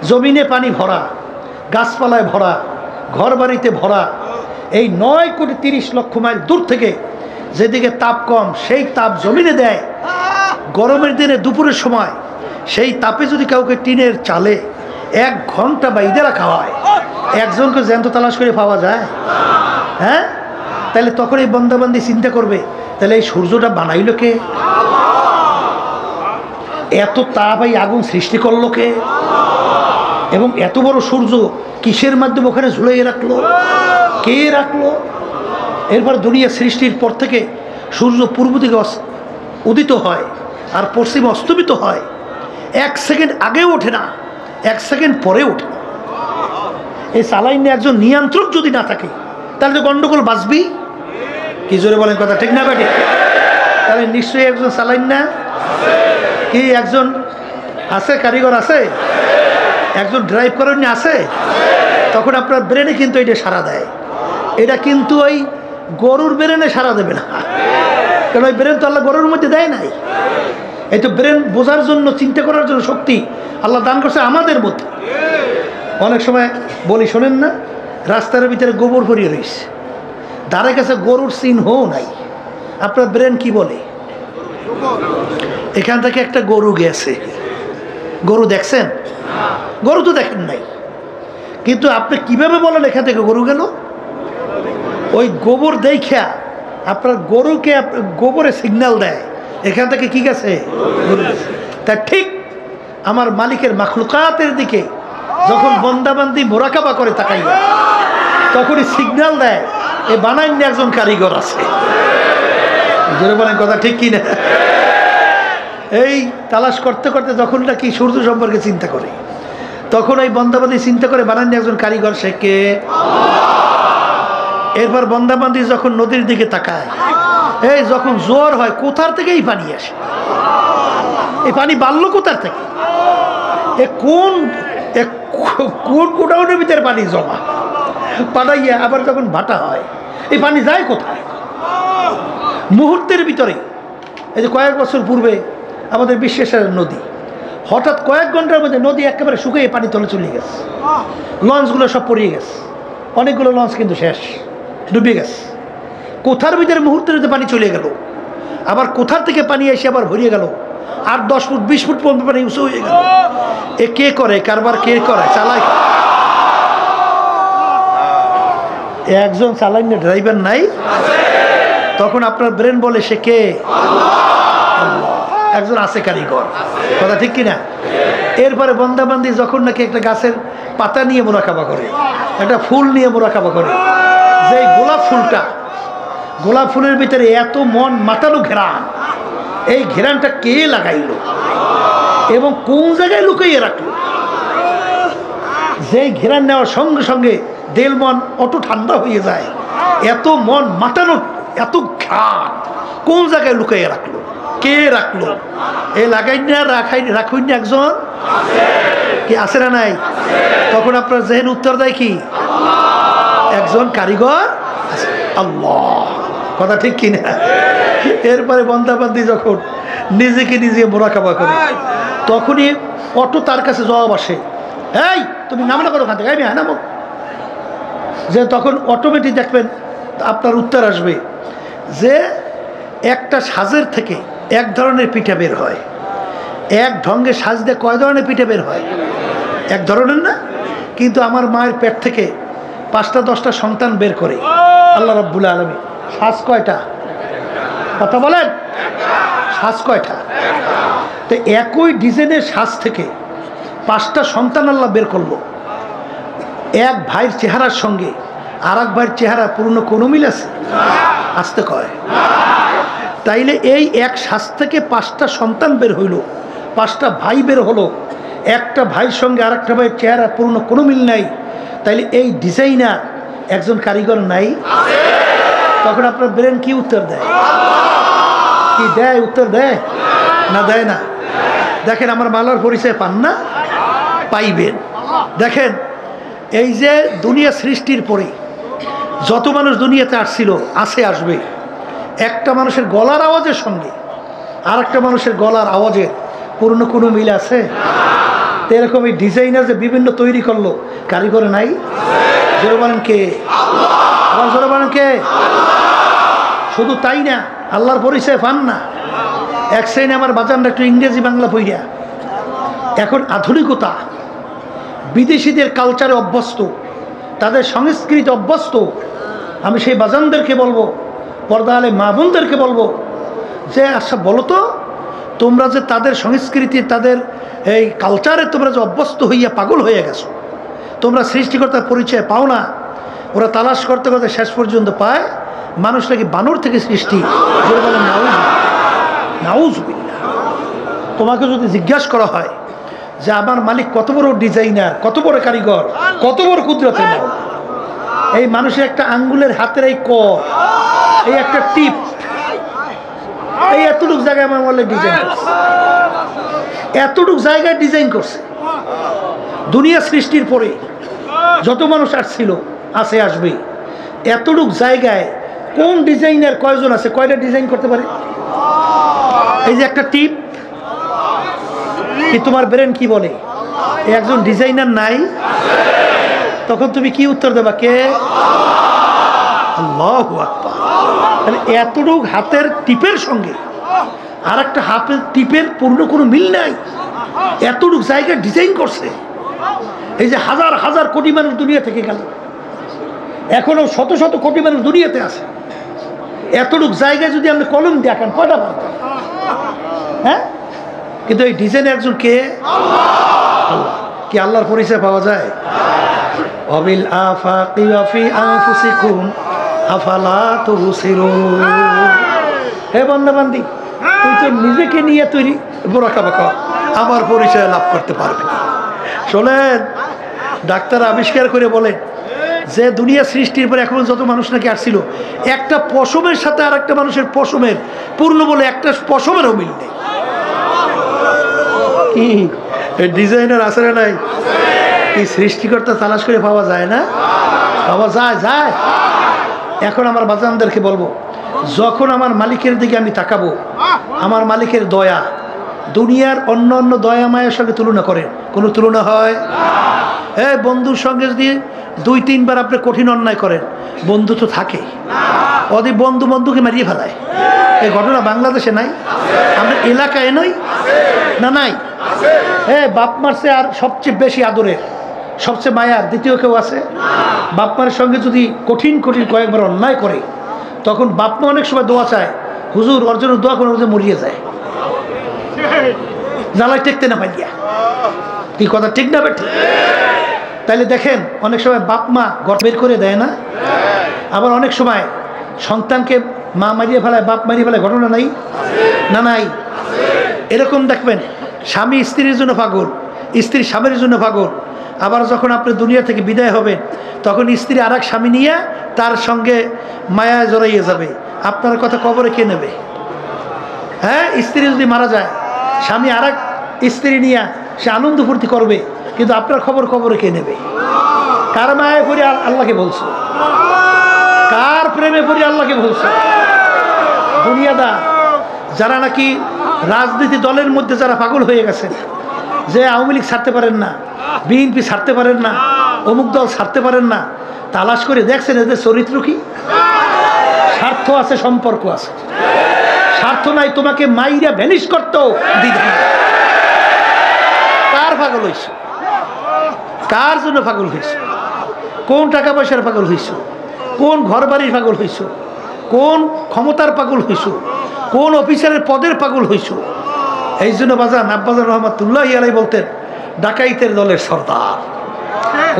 S1: জমিনে পানি ভরা, গাছপালায় ভরা, ঘর বাড়িতে ভরা। এই 9 কোটি 30 লক্ষ মাইল দূর থেকে যেদিকে তাপ কম সেই তাপ জমিনে দেয়। গরমের দিনে দুপুরের সময় সেই তাপে যদি কাউকে টিনের চালে 1 ঘন্টা বাইরে রাখা হয়, একজনকে জ্যান্ত তালাশ করে পাওয়া যায়? হ্যাঁ, তাহলে তখন এই বন্দাবান্দি চিন্তা করবে, তাহলে এই সূর্যটা বানাইল কে? এত তাপ এই আগুন সৃষ্টি করলো কে? এবং এত বড় সূর্য কিসের মাধ্যমে ওখানে ঝুলিয়ে রাখলো? কে রাখলো? এরপর দুনিয়া সৃষ্টির পর থেকে সূর্য পূর্ব দিকে উদিত হয় আর পশ্চিমে অস্তমিত হয়। 1 সেকেন্ড আগেও ওঠে না, 1 সেকেন্ড পরে ওঠে না। এই চালাইনে একজন নিয়ন্ত্রক যদি না থাকে তাহলে তো গন্ডগোল বাঁচবি। কি জোরে বলেন কথা, ঠিক না বেটি? তাহলে নিশ্চয়ই একজন চালাইন না, কি একজন আছে, কারিগর আছে, একজন ড্রাইভ করার আছে। তখন আপনার ব্রেনে কিন্তু এটা সাড়া দেয়। এটা কিন্তু ওই গরুর ব্রেনে সাড়া দেবে না, কারণ ওই ব্রেন তো আল্লাহ গরুর মধ্যে দেয় নাই। এই তো ব্রেন বোঝার জন্য, চিন্তা করার জন্য শক্তি আল্লাহ দান করছে আমাদের মধ্যে। অনেক সময় বলি শোনেন না, রাস্তার ভিতরে গোবর ভরিয়ে রয়েছে, ধারে কাছে গরুর চিহ্নও নাই। আপনার ব্রেন কি বলে? এখান থেকে একটা গরু গেছে। গরু দেখছেন? গরু তো দেখেন নাই, কিন্তু আপনি কিভাবে বলেন এখান থেকে গরু গেল? ওই গোবর দেখা আপনার গরুকে গোবরে সিগন্যাল দেয় এখান থেকে কি গেছে, গরু গেছে। তা ঠিক আমার মালিকের মাখলুকাতের দিকে যখন বন্দাবান্দি মোরাকাবা করে তাকাইয়া, তখনই সিগন্যাল দেয় এ বানাইনি একজন কারিগর আছে। জোরে বলেন কথা, ঠিক কি না? এই তালাশ করতে করতে যখন নাকি সূর্য সম্পর্কে চিন্তা করে, তখন ওই বন্দাবান্দি চিন্তা করে বানাইনি একজন কারিগর, সে কে? এরপর বন্দাবান্দি যখন নদীর দিকে তাকায়, এই যখন জোয়ার হয় কোথার থেকে এই পানি আসে? এই পানি বাড়লো কোথার থেকে? কোন গোডাউনের ভিতরে পানি জমা? পাঠাইয়া আবার যখন ভাটা হয়, এই পানি যায় কোথায়? মুহূর্তের ভিতরে। এই যে কয়েক বছর পূর্বে আমাদের বিশ্বেশ্বর নদী, হঠাৎ কয়েক ঘন্টার মধ্যে নদী একেবারে শুকিয়ে পানি তলে চলে গেছে, লঞ্চগুলো সব পড়িয়ে গেছে, অনেকগুলো লঞ্চ কিন্তু শেষ, ডুবে গেছে। কোথার ভিতরে মুহূর্তের ভিতরে পানি চলে গেল, আবার কোথার থেকে পানি এসে আবার ভরিয়ে গেল, 8-10 ফুট 20 ফুট পর্যন্ত পানি উঁচু হয়ে গেল। এ কে করে? কারবার কে করে? চালায়। একজন চালাই না, ড্রাইভার নাই। তখন আপনার ব্রেন বলে সে কে? আল্লাহ। একজন আছে কারিগর, কথা ঠিক কিনা? এরপরে বন্দাবান্দি যখন নাকি একটা গাছের পাতা নিয়ে মোরাকাবা করে, একটা ফুল নিয়ে মোরাকাবা করে, যে গোলাপ ফুলটা, গোলাপ ফুলের ভিতরে এত মন মাতানো ঘেরান, এই ঘেরানটা কে লাগাইলো এবং কোন জায়গায় লুকিয়ে রাখলো? যে ঘেরান নেওয়ার সঙ্গে সঙ্গে দেল মন অত ঠান্ডা হয়ে যায়, এত মন মাতানো, এত ঘ্রাণ কোন জায়গায় লুকিয়ে রাখলো? কে রাখলো? এ লাগাই না, রাখুন না একজন কি আছে না নাই? তখন আপনার জেহেন উত্তর দেয় কি? একজন কারিগর আল্লাহ, কথা ঠিক কিনা? এরপরে বন্দাবান্দি যখন নিজেকে নিজে মোরাকাবা করে, তখনই অটো তার কাছে জবাব আসে, এই তুমি নাম না করো ওখান থেকে, আমি হ্যাঁ নামো। যে তখন অটোমেটিক দেখবেন আপনার উত্তর আসবে যে একটা সাজের থেকে এক ধরনের পিঠা বের হয়। এক ঢঙ্গে সাজ দিয়ে কয় ধরনের পিঠা বের হয়? এক ধরনের না? কিন্তু আমার মায়ের পেট থেকে 5টা-10টা সন্তান বের করে আল্লাহ রাব্বুল আলামিন। সাজ কয়টা? কথা বলেন, সাজ কয়টা? তো একই ডিজাইনের সাজ থেকে 5টা সন্তান আল্লাহ বের করলো। এক ভাইয়ের চেহারার সঙ্গে আর এক ভাইয়ের চেহারা পূর্ণ কোনো মিল আছে? আসতে কয়। তাইলে এই এক সাজ থেকে 5টা সন্তান বের হইল, 5টা ভাই বের হলো, একটা ভাইয়ের সঙ্গে আর একটা ভাইয়ের চেহারা পূর্ণ কোনো মিল নাই। তাইলে এই ডিজাইনার একজন কারিগর নাই? তখন আপনার ব্রেন কি উত্তর দেয়? কি দেয়? উত্তর দেয় না দেয় না? দেখেন আমার মালার পরিচয় পান না? পাইবেন। দেখেন এই যে দুনিয়া সৃষ্টির পরে যত মানুষ দুনিয়াতে আসছিল, আছে, আসবে, একটা মানুষের গলার আওয়াজের সঙ্গে আর একটা মানুষের গলার আওয়াজের পূর্ণ কোনো মিল আছে? এরকম এই ডিজাইনার যে বিভিন্ন তৈরি করলো, কারিগর নাই? জোরে বলেন কে? আবার জোরে বলেন কে? শুধু তাই না, আল্লাহর পরিচয় পান না। এক শ্রেণী আমার বাজানটা একটু ইংরেজি বাংলা পইরা এখন আধুনিকতা, বিদেশিদের কালচারে অভ্যস্ত, তাদের সংস্কৃতি অভ্যস্ত। আমি সেই বাজানদেরকে বলবো, পর্দা আলে মা বোনদেরকে বলবো যে আচ্ছা বলো তো, তোমরা যে তাদের সংস্কৃতি, তাদের এই কালচারে তোমরা যে অভ্যস্ত হইয়া পাগল হয়ে গেছো, তোমরা সৃষ্টিকর্তার পরিচয় পাও না। ওরা তালাশ করতে করতে শেষ পর্যন্ত পায় মানুষ নাকি বানর থেকে সৃষ্টি। বলে বলেন নাউজুবিল্লাহ। তোমাকে যদি জিজ্ঞাসা করা হয় যে আমার মালিক কত বড় ডিজাইনার, কত বড় কারিগর, কত বড় কুদরতের মালিক, এই মানুষের একটা আঙ্গুলের হাতের এই কর, এই একটা টিপ, এই এতটুকু জায়গায় আমার বলে ডিজাইন করছে, এতটুকু জায়গায় ডিজাইন করছে। দুনিয়া সৃষ্টির পরে যত মানুষ আসছিল, আছে, আসবে, এতটুকু জায়গায় কোন ডিজাইনার কয়জন আছে? কয়টা ডিজাইন করতে পারে? এই যে একটা টিপ, কি তোমার ব্রেন কি বলে? একজন ডিজাইনার নাই? তখন তুমি কি উত্তর দেবা? কে? আল্লাহু আকবার। তাহলে এতটুকু হাতের টিপের সঙ্গে আর একটা হাতের টিপের পূর্ণ কোনো মিল নাই, এতটুকু জায়গায় ডিজাইন করছে। এই যে হাজার হাজার কোটি মানুষ দুনিয়া থেকে গেল, এখনো শত শত কোটি মানুষ দুনিয়াতে আছে, এতটুকু জায়গায় যদি আপনি কলম দেখান কয়টা পারতেন? হ্যাঁ, কিন্তু এই ডিজাইনের একজন কে? আল্লাহ। কি আল্লাহর পরিচয় পাওয়া যায়? অবিল আফাকি ওয়া ফি আনফুসিকুম আফালা তুবসিরুন। হে বান্দাবান্দি, তুই তো নিজেকে নিয়ে তৈরি মোরাকাবা কর, আমার পরিচয় লাভ করতে পারবি না। শোনেন, ডাক্তার আবিষ্কার করে বলে যে দুনিয়া সৃষ্টির পরে এখন যত মানুষ নাকি আসছিল, একটা পশমের সাথে আর একটা মানুষের পশমের পূর্ণ বলে একটা পশমেরও মিল নেই। কি ডিজাইনার আছে না নাই? এই সৃষ্টিকর্তা তালাশ করে পাওয়া যায় না? বাবা যায় যায়। এখন আমার বাজানদেরকে বলবো, যখন আমার মালিকের দিকে আমি তাকাবো, আমার মালিকের দয়া দুনিয়ার অন্য অন্য দয়া মায়ের সঙ্গে তুলনা করেন, কোনো তুলনা হয়? হ্যাঁ, বন্ধুর সঙ্গে যদি 2-3 বার আপনি কঠিন অন্যায় করেন, বন্ধু তো থাকে, ওদের বন্ধু বন্ধুকে মারিয়ে ফেলায়। এই ঘটনা বাংলাদেশে নাই? আমরা এলাকায় নই না? নাই। হ্যাঁ, বাপ মারছে আর সবচেয়ে বেশি আদরের, সবচেয়ে মায়ার দ্বিতীয় কেউ আছে? বাপ মায়ের সঙ্গে যদি কঠিন কঠিন কয়েকবার অন্যায় করে, তখন বাপ মা অনেক সময় দোয়া চায়, হুজুর ওর জন্য দোয়া করে, ওদের মরিয়ে যায়, জ্বালায় টেকতে না পাইয়া। কি কথা ঠিক না বেঠিক? তাইলে দেখেন, অনেক সময় বাপ মা ঘর বের করে দেয় না? আবার অনেক সময় সন্তানকে মা মারিয়ে ফেলায়, বাপ মারিয়ে ফেলায়, ঘটনা নাই না? নাই। এরকম দেখবেন, স্বামী স্ত্রীর জন্য পাগল, স্ত্রী স্বামীর জন্য পাগল। আবার যখন আপনি দুনিয়া থেকে বিদায় হবেন, তখন স্ত্রী আর এক স্বামী নিয়ে তার সঙ্গে মায়ায় জড়াইয়ে যাবে। আপনার কথা কবরে কে নেবে? হ্যাঁ, স্ত্রী যদি মারা যায়, স্বামী আর এক স্ত্রী নিয়ে সে আনন্দ ফুর্তি করবে, কিন্তু আপনার খবর কবরে কে নেবে? কার মায়ায় পড়ে আল্লাহকে বলছো? কার প্রেমে পড়ে আল্লাহকে বলছো? দুনিয়াদা যারা নাকি রাজনীতি দলের মধ্যে যারা পাগল হয়ে গেছেন, যে আওয়ামী লীগ ছাড়তে পারেন না, বিএনপি ছাড়তে পারেন না, অমুক দল ছাড়তে পারেন না, তালাশ করে দেখছেন এদের চরিত্র কি? স্বার্থ আছে, সম্পর্ক আছে। স্বার্থ নাই, তোমাকে মাইরা ভ্যানিশ করতেও দ্বিধা নাই। কার পাগল হয়েছ? কার জন্য পাগল হয়েছ? কোন টাকা পয়সার পাগল হয়েছ? কোন ঘর বাড়ির পাগল হয়েছ? কোন ক্ষমতার পাগল হয়েছ? কোন অফিসারের পদের পাগল হয়েছ? এই জন্য বাজান আব্বাজান রহমাতুল্লাহি আলাইহি বলতেন, ডাকাইতের দলের সর্দার,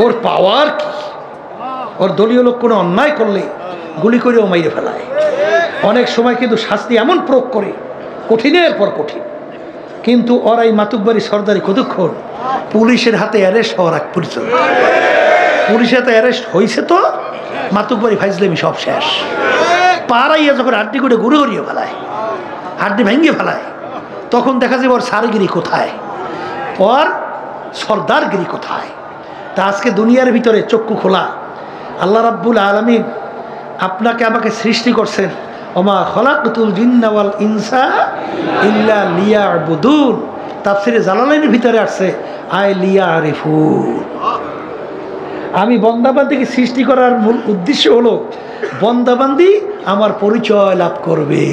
S1: ওর পাওয়ার কি? ওর দলীয় লোক কোনো অন্যায় করলে গুলি করেও মাইরে ফেলায়। অনেক সময় কিন্তু শাস্তি এমন প্রয়োগ করে, কঠিনের পর কঠিন। কিন্তু ওর এই মাতুব্বারি সর্দারি কতক্ষণ? পুলিশের হাতে অ্যারেস্ট হওয়ার আগ পর্যন্ত। পুলিশের হাতে অ্যারেস্ট হয়েছে তো মাতুব্বারি ফাইজলামি সব শেষ। পাড়াইয়া যখন হাড্ডি করে গুঁড়ো গড়িয়ে ফেলায়, হাড্ডি ভেঙে ফেলায়, তখন দেখা যাবে ওর সারগিরি কোথায়, ওর সর্দারগিরি কোথায়। তা আজকে দুনিয়ার ভিতরে চক্ষু খোলা, আল্লাহ রাব্বুল আলামিন আপনাকে আমাকে সৃষ্টি করছেন, ওমা খলাকতুল জিন্না ওয়াল ইনসা ইল্লা লিয়াবুদুন। তাফসিরে জালালাইনের ভিতরে আসছে আই লিয়ারিফুন। আমি বন্দাবান্দিকে সৃষ্টি করার মূল উদ্দেশ্য হলো বন্দাবান্দি আমার পরিচয় লাভ করবে।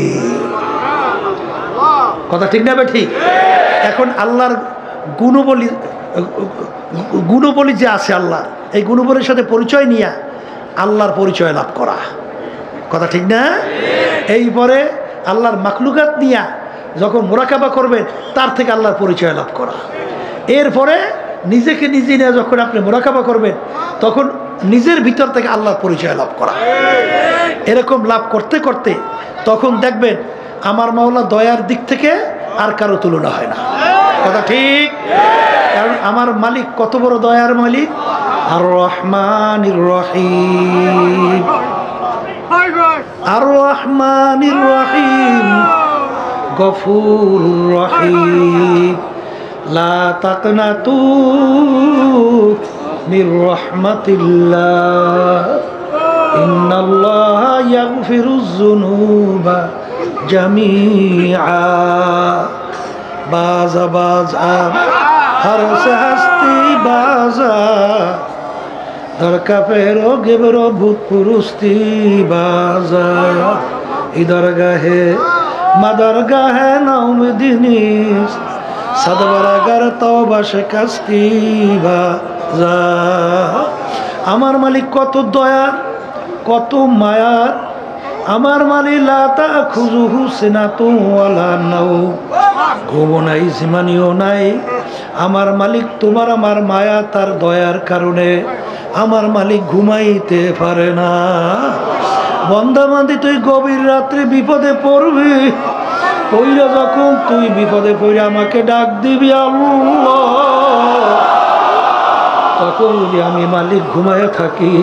S1: কথা ঠিক না ঠিক? এখন আল্লাহর গুণবলী যে আছে আল্লাহ, এই গুণবলীর সাথে পরিচয় নিয়ে আল্লাহর পরিচয় লাভ করা। কথা ঠিক না? এইপরে আল্লাহর মাখলুকাত নিয়ে যখন মোরাকাবা করবেন, তার থেকে আল্লাহর পরিচয় লাভ করা। এরপরে নিজেকে নিজে নিয়ে যখন আপনি মোরাকাবা করবেন, তখন নিজের ভিতর থেকে আল্লাহর পরিচয় লাভ করা। এরকম লাভ করতে করতে তখন দেখবেন আমার মাওলা দয়ার দিক থেকে আর কারো তুলনা হয় না। কথা ঠিক? কারণ আমার মালিক কত বড় দয়ার মালিক, আর রহমানির রহিম, আর রহমানির রহিম, গফুরুর রহিম, লা তাকনাতু মির রাহমাতিল্লাহ, ইন্নাল্লাহা ইয়াগফিরুয যুনুবা জামিআ। বাজা বাজা हर से हस्ती बाजा दरका फेरो गेबरो भूत पुरुस्ती बाजा इधर गहे मदर गहे नौमदिनीस सदबरागर तौबा शिकस्ती बाजा। আমার মালিক কত দয়ার, কত মায়ার। আমার মালিক লা তাখুযুহু সিনাতুন ওয়ালা নাওম, ঘুমও নাই জিমানিও নাই। আমার মালিক তোমার আমার মায়া তার দয়ার কারণে আমার মালিক ঘুমাইতে পারে না। বন্দা বান্দি তুই গভীর রাত্রে বিপদে পড়বি, পইরা যখন তুই বিপদে পড়ে আমাকে ডাক দিবি আল্লাহ, তখন যদি আমি মালিক ঘুমায় থাকি,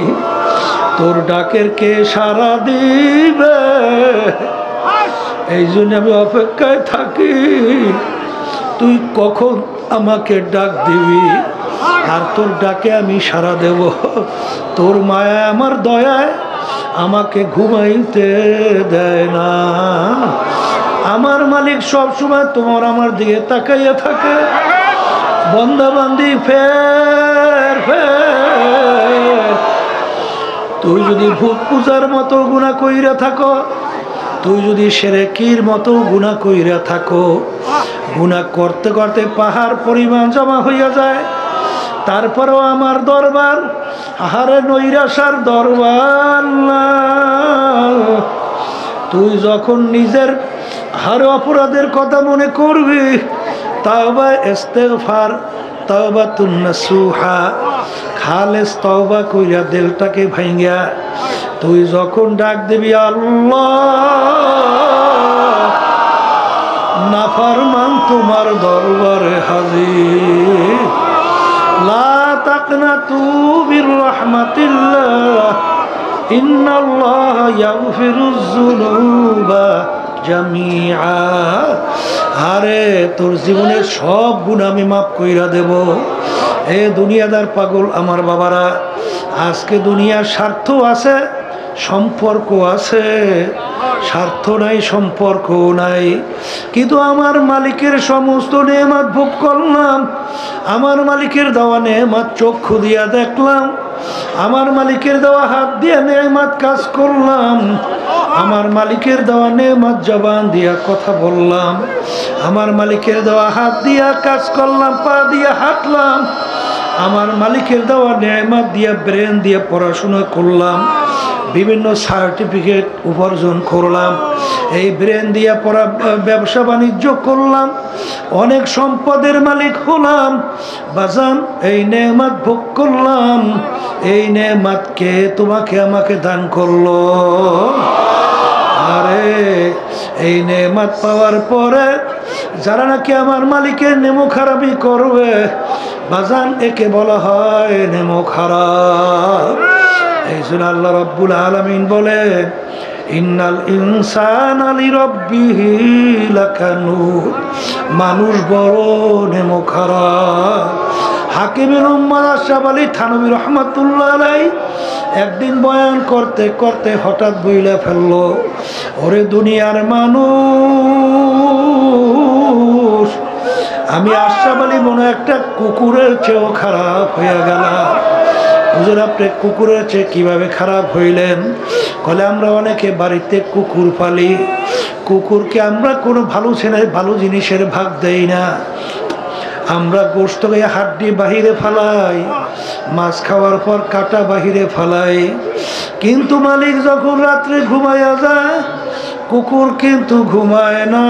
S1: তোর ডাকের কে সাড়া দিবে? এই জন্য আমি অপেক্ষায় থাকি, তুই কখন আমাকে ডাক দিবি। আর তোর ডাকে আমি সাড়া দেব। তোর মায়ায় আমার দয়ায় আমাকে ঘুমাইতে দেয় না। আমার মালিক সব সময় তোমার আমার দিকে তাকাইয়া থাকে। বান্দা বান্দি ফের ফের, তুই যদি ভূত পূজার মতো গুনাহ কইরা থাকো, তুই যদি শিরকির মতো গুনাহ কইরা থাকো, গুনাহ করতে করতে পাহাড় পরিমাণ জমা হইয়া যায়, তারপরেও আমার দরবার আহারে নৈরাশার দরবার না। তুই যখন নিজের হারে অপরাধের কথা মনে করবি, তাওবা ইস্তেগফার তাওবাতুন নাসুহা, খালেস তওবা কইরা দিলটাকে ভাঙিয়া তুই যখন ডাক দিবি আল্লাহ, নাফরমান তোমার দরবারে হাজির। লা তাকনাতু বির রাহমাতিল্লাহ, ইন্নাল্লাহ ইয়াগফিরুয যুনুবা জামিআ। আরে তোর জীবনের সব গুনাহ আমি মাফ কইরা দেব। এ দুনিয়াদার পাগল আমার বাবারা, আজকে দুনিয়ার স্বার্থ আছে, সম্পর্ক আছে, স্বার্থ নাই সম্পর্ক নাই, কিন্তু আমার মালিকের সমস্ত নেয়ামত ভোগ করলাম। আমার মালিকের দেওয়া নেয়ামত চক্ষু দিয়া দেখলাম, আমার মালিকের দেওয়া হাত দিয়ে নেয়ামত কাজ করলাম, আমার মালিকের দেওয়া নেয়ামত জবান দিয়া কথা বললাম, আমার মালিকের দেওয়া হাত দিয়া কাজ করলাম, পা দিয়া হাঁটলাম, আমার মালিকের দেওয়া নেয়ামত দিয়া ব্রেন দিয়ে পড়াশোনা করলাম, বিভিন্ন সার্টিফিকেট উপার্জন করলাম, এই ব্রেন দিয়ে পড়া ব্যবসা বাণিজ্য করলাম, অনেক সম্পদের মালিক হলাম। বাজান এই নেয়ামত ভোগ করলাম, এই নেয়ামতকে তোমাকে আমাকে দান করলো। আরে এই নেয়ামত পাওয়ার পরে যারা নাকি আমার মালিকের নেমো খারাপি করবে, বাজান একে বলা হয় নেমো খারাপ। এই জন্য আল্লাহ রাব্বুল আলামিন বলেন, ইন্নাল ইনসানা লিরাব্বিহি লাকানুদ, মানুষ বড় নেমো খারাপ। হাকিমের উম্মাদ আশরাফ আলী থানভী রহমাতুল্লাহ আলাইহি একদিন বয়ান করতে করতে হঠাৎ বইলা ফেললো, ওরে দুনিয়ার মানুষ, আমি আশরাফ আলী মনে একটা কুকুরের চেয়েও খারাপ হয়ে গেলাম। হুজুর আপনি কুকুরের চেয়ে কিভাবে খারাপ হইলেন? বলে আমরা অনেকে বাড়িতে কুকুর পালি, কুকুরকে আমরা কোনো ভালো ছেলে ভালো জিনিসের ভাগ দেই না, আমরা গোশত গায়ে হাড্ডি বাহিরে ফালাই, মাছ খাওয়ার পর কাটা বাহিরে ফালাই, কিন্তু মালিক যখন রাত্রে ঘুমাইয়া যায়, কুকুর কিন্তু ঘুমায় না।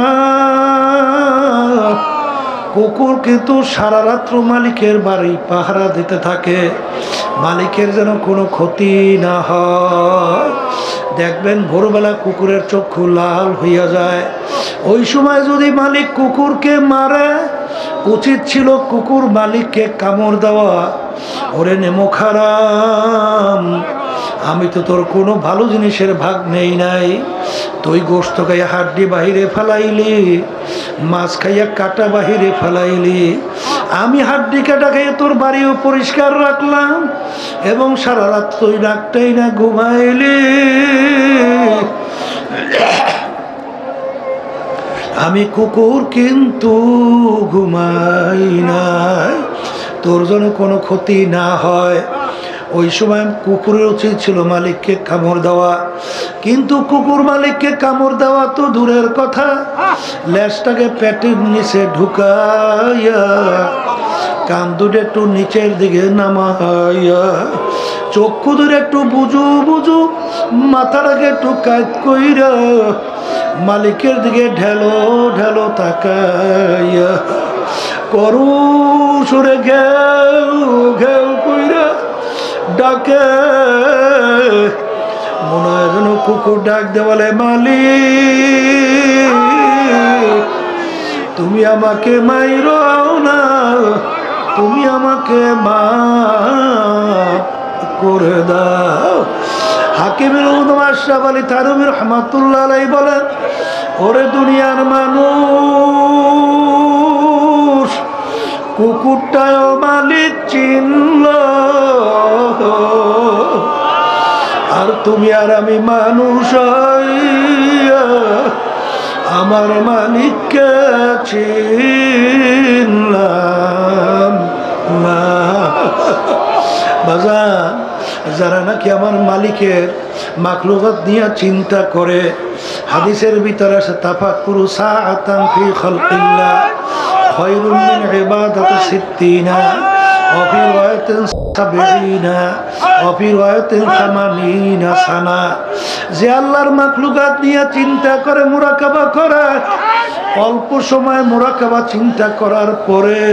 S1: কুকুর কিন্তু সারা রাত্র মালিকের বাড়ি পাহারা দিতে থাকে, মালিকের যেন কোনো ক্ষতি না হয়। দেখবেন ভোরবেলা কুকুরের চক্ষু লাল হইয়া যায়, ওই সময় যদি মালিক কুকুরকে মারে, উচিত ছিল কুকুর মালিককে কামড় দেওয়া। ওরে নেমো খারাম, আমি তো তোর কোনো ভালো জিনিসের ভাগ নেই নাই, তুই গোশত খাইয়া হাড্ডি বাহিরে ফেলাইলি, মাছ খাইয়া কাটা বাহিরে ফেলাইলি, আমি হাড্ডি কাটা খাইয়া তোর বাড়িও পরিষ্কার রাখলাম, এবং সারা রাত তুই ডাকটাই না ঘুমাইলি। আমি কুকুর কিন্তু ঘুমাই নাই, তোর জন্য কোনো ক্ষতি না হয়। ওই সময় কুকুরের উচিত ছিল মালিককে কামড় দেওয়া, কিন্তু কুকুর মালিককে কামড় দেওয়া তো দূরের কথা, লেজটাকে পেটের নিচে ঢুকাইয়া কান দুটো একটু নিচের দিকে নামাইয়া, চক্ষু ধরে একটু বুঝু বুঝু, মাথাটাকে একটু কাজ কইরা মালিকের দিকে ঢেলো ঢেলো তাকাইয়া করু সুরে ঘেউ ঘেউ কইরা ডাকে। মনে হয় যেন কুকুর ডাক দে বলে, মালিক তুমি আমাকে মাইরাও না, তুমি আমাকে মাফ করে দাও। হাকিমের উম্মাদ আশরাফ আলী থানভী রহমাতুল্লাহ আলাইহি বলেন, ওরে দুনিয়ার মানুষ, কুকুরটাও মালিক চিনল, আর তুমি আর আমি মানুষ হইয়া আমার মালিককে চিনলাম না। বাজান, যারা নাকি আমার মালিকের মাখলুকাত নিয়ে চিন্তা করে, হাদিসের ভিতরে আছে তাফাক্কুরু সাআতান ফি খালকিল্লাহ খায়রুম মিন ইবাদাতি সিত্তিনা ওয়া ফি রাওয়ায়াতিন সাবঈনা ওয়া ফি রাওয়ায়াতিন 80 সানা। যে আল্লাহর মাখলুকাত নিয়ে চিন্তা করে, মুরাকাবা করে, অল্প সময় মুরাকাবা চিন্তা করার পরে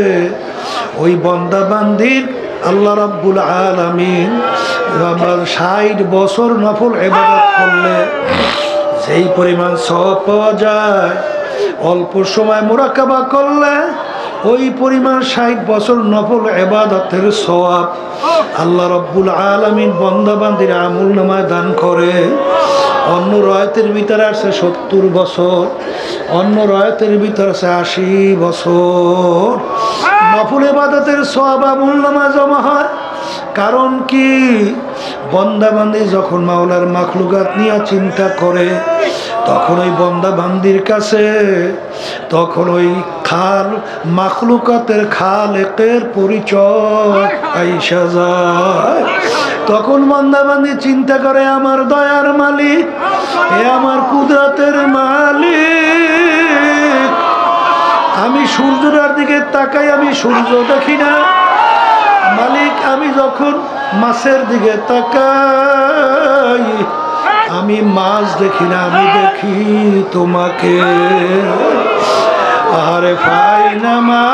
S1: ওই বান্দা বান্দির আল্লাহ রাব্বুল আলামিন 60 বছর নফল ইবাদত করলে যেই পরিমাণ সওয়াব পাওয়া যায়, অল্প সময় মুরাকাবা করলে ওই পরিমাণ 60 বছর নফল ইবাদতের সওয়াব আল্লাহ রাব্বুল আলামিন বান্দা বান্দির আমলনামায় দান করে। অন্য রায়াতের ভিতরে আছে 70 বছর, অন্য রায়াতের ভিতরে আছে 80 বছর নফল ইবাদতের সওয়াব আমলনামায় জমা হয়। কারণ কি? বান্দা বান্দি যখন মাওলার মাখলুকাত নিয়ে চিন্তা করে, তখন ওই বান্দা বান্দির কাছে তখন ওই মাখলুকাতের খালেকের পরিচয় আইসা যায়। তখন বান্দা বান্দি চিন্তা করে, আমার দয়ার মালিক, এ আমার কুদরতের মালিক, আমি সূর্যটার দিকে তাকাই, আমি সূর্য দেখি না। মালিক, আমি যখন মাছের দিকে তাকাই, আমি মাছ দেখি না, আমি দেখি তোমাকে। আরে ফাইনা মা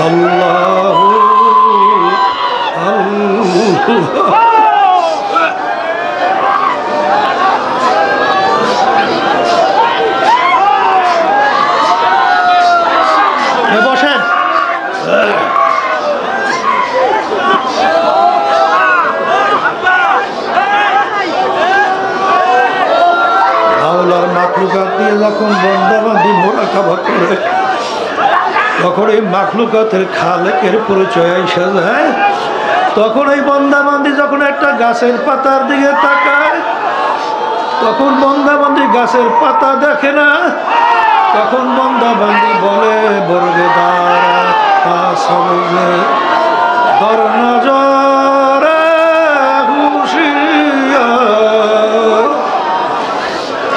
S1: আল্লাহ বসেন। মাওলার মাখলুকাত দিয়ে যখন বান্দা বান্দি মুরাকাবা করে, তখন এই মাখলুকাতের খালেকের পরিচয় এসে যায়। তখন এই বান্দা বান্দি যখন একটা গাছের পাতার দিকে তাকায়, তখন বান্দা বান্দি গাছের পাতা দেখে না। তখন বান্দা বান্দি বলে, বর্গে দাঁড়া সবজে দর নজরে হুশিয়ার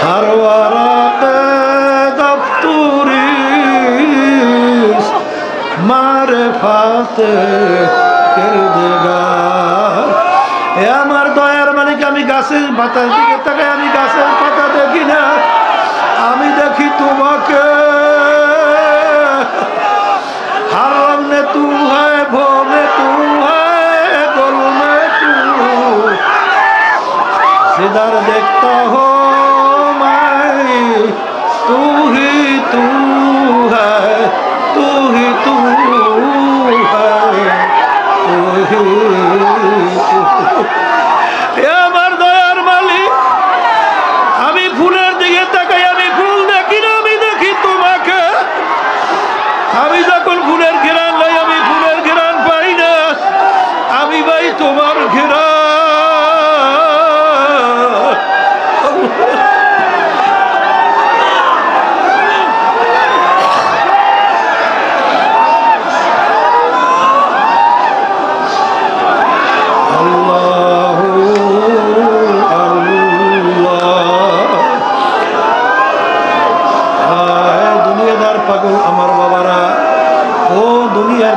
S1: হারওয়ারাতে দফতুরি মারেফাতে কিরদগার। এ আমার দয়ার মালিক, আমি গাছের পাতার দিকে তাকাই, আমি গাছের পাতা দেখি না, আমি দেখি তোমাকে। হারাম নে তু হ্যায়, ভো মে তু হ্যায়, গোল মে তু, जिधर देखता हो मैं तू ही तू है, तू ही तू है, तू ही तू। আমার দয়ার মালিক, আমি ফুলের দিকে তাকাই, আমি ফুল দেখি না, আমি দেখি তোমাকে। আমি যখন ফুলের ঘেরান লাই, আমি ফুলের ঘেরান পাই না, আমি ভাই তোমার ঘেরান।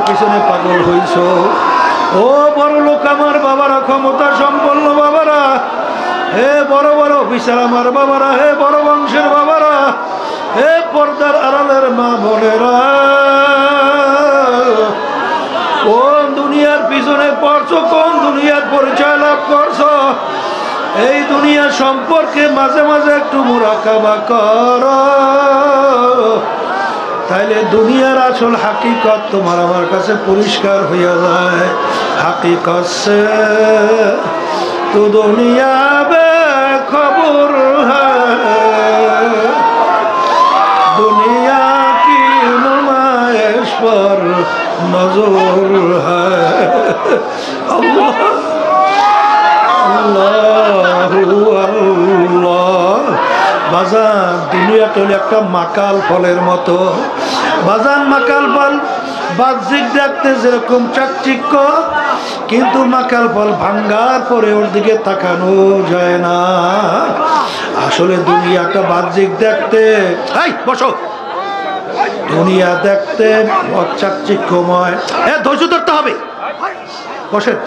S1: পিছনে পাগল হইছ, ও বড় লোক আমার বাবারা, ক্ষমতা সম্পন্ন বাবারা, হে বড় বড় অফিসার আমার বাবারা, হে বড় বংশের বাবারা, হে পর্দার আড়ালের মা বোনেরা, কোন দুনিয়ার পিছনে পড়ছো, কোন দুনিয়ার পরিচয় লাভ করছো? এই দুনিয়া সম্পর্কে মাঝে মাঝে একটু মুরাকাবা করো, তাইলে দুনিয়ার আসল হাকিকত তোমার আমার কাছে পরিষ্কার হইয়া যায়। হাকিকত সে তো দুনিয়া বে খবর হ্যায়, দুনিয়া কি নুমাইশ পর নজর হ্যায়। আল্লাহ আল্লাহু আল্লাহ। বাজান দুনিয়াটা হলো একটা মাকাল ফলের মতো। বাজান মাকাল ফল বাহ্যিক দেখতে যেরকম চাকচিক্য, কিন্তু মাকাল ফল ভাঙ্গার পরে ওর দিকে তাকানো যায় না। আসলে দুনিয়াটা বাহ্যিক দেখতে, এই বসো, দুনিয়া দেখতে চাকচিক্যময়। ধৈর্য ধরতে হবে, বসেন।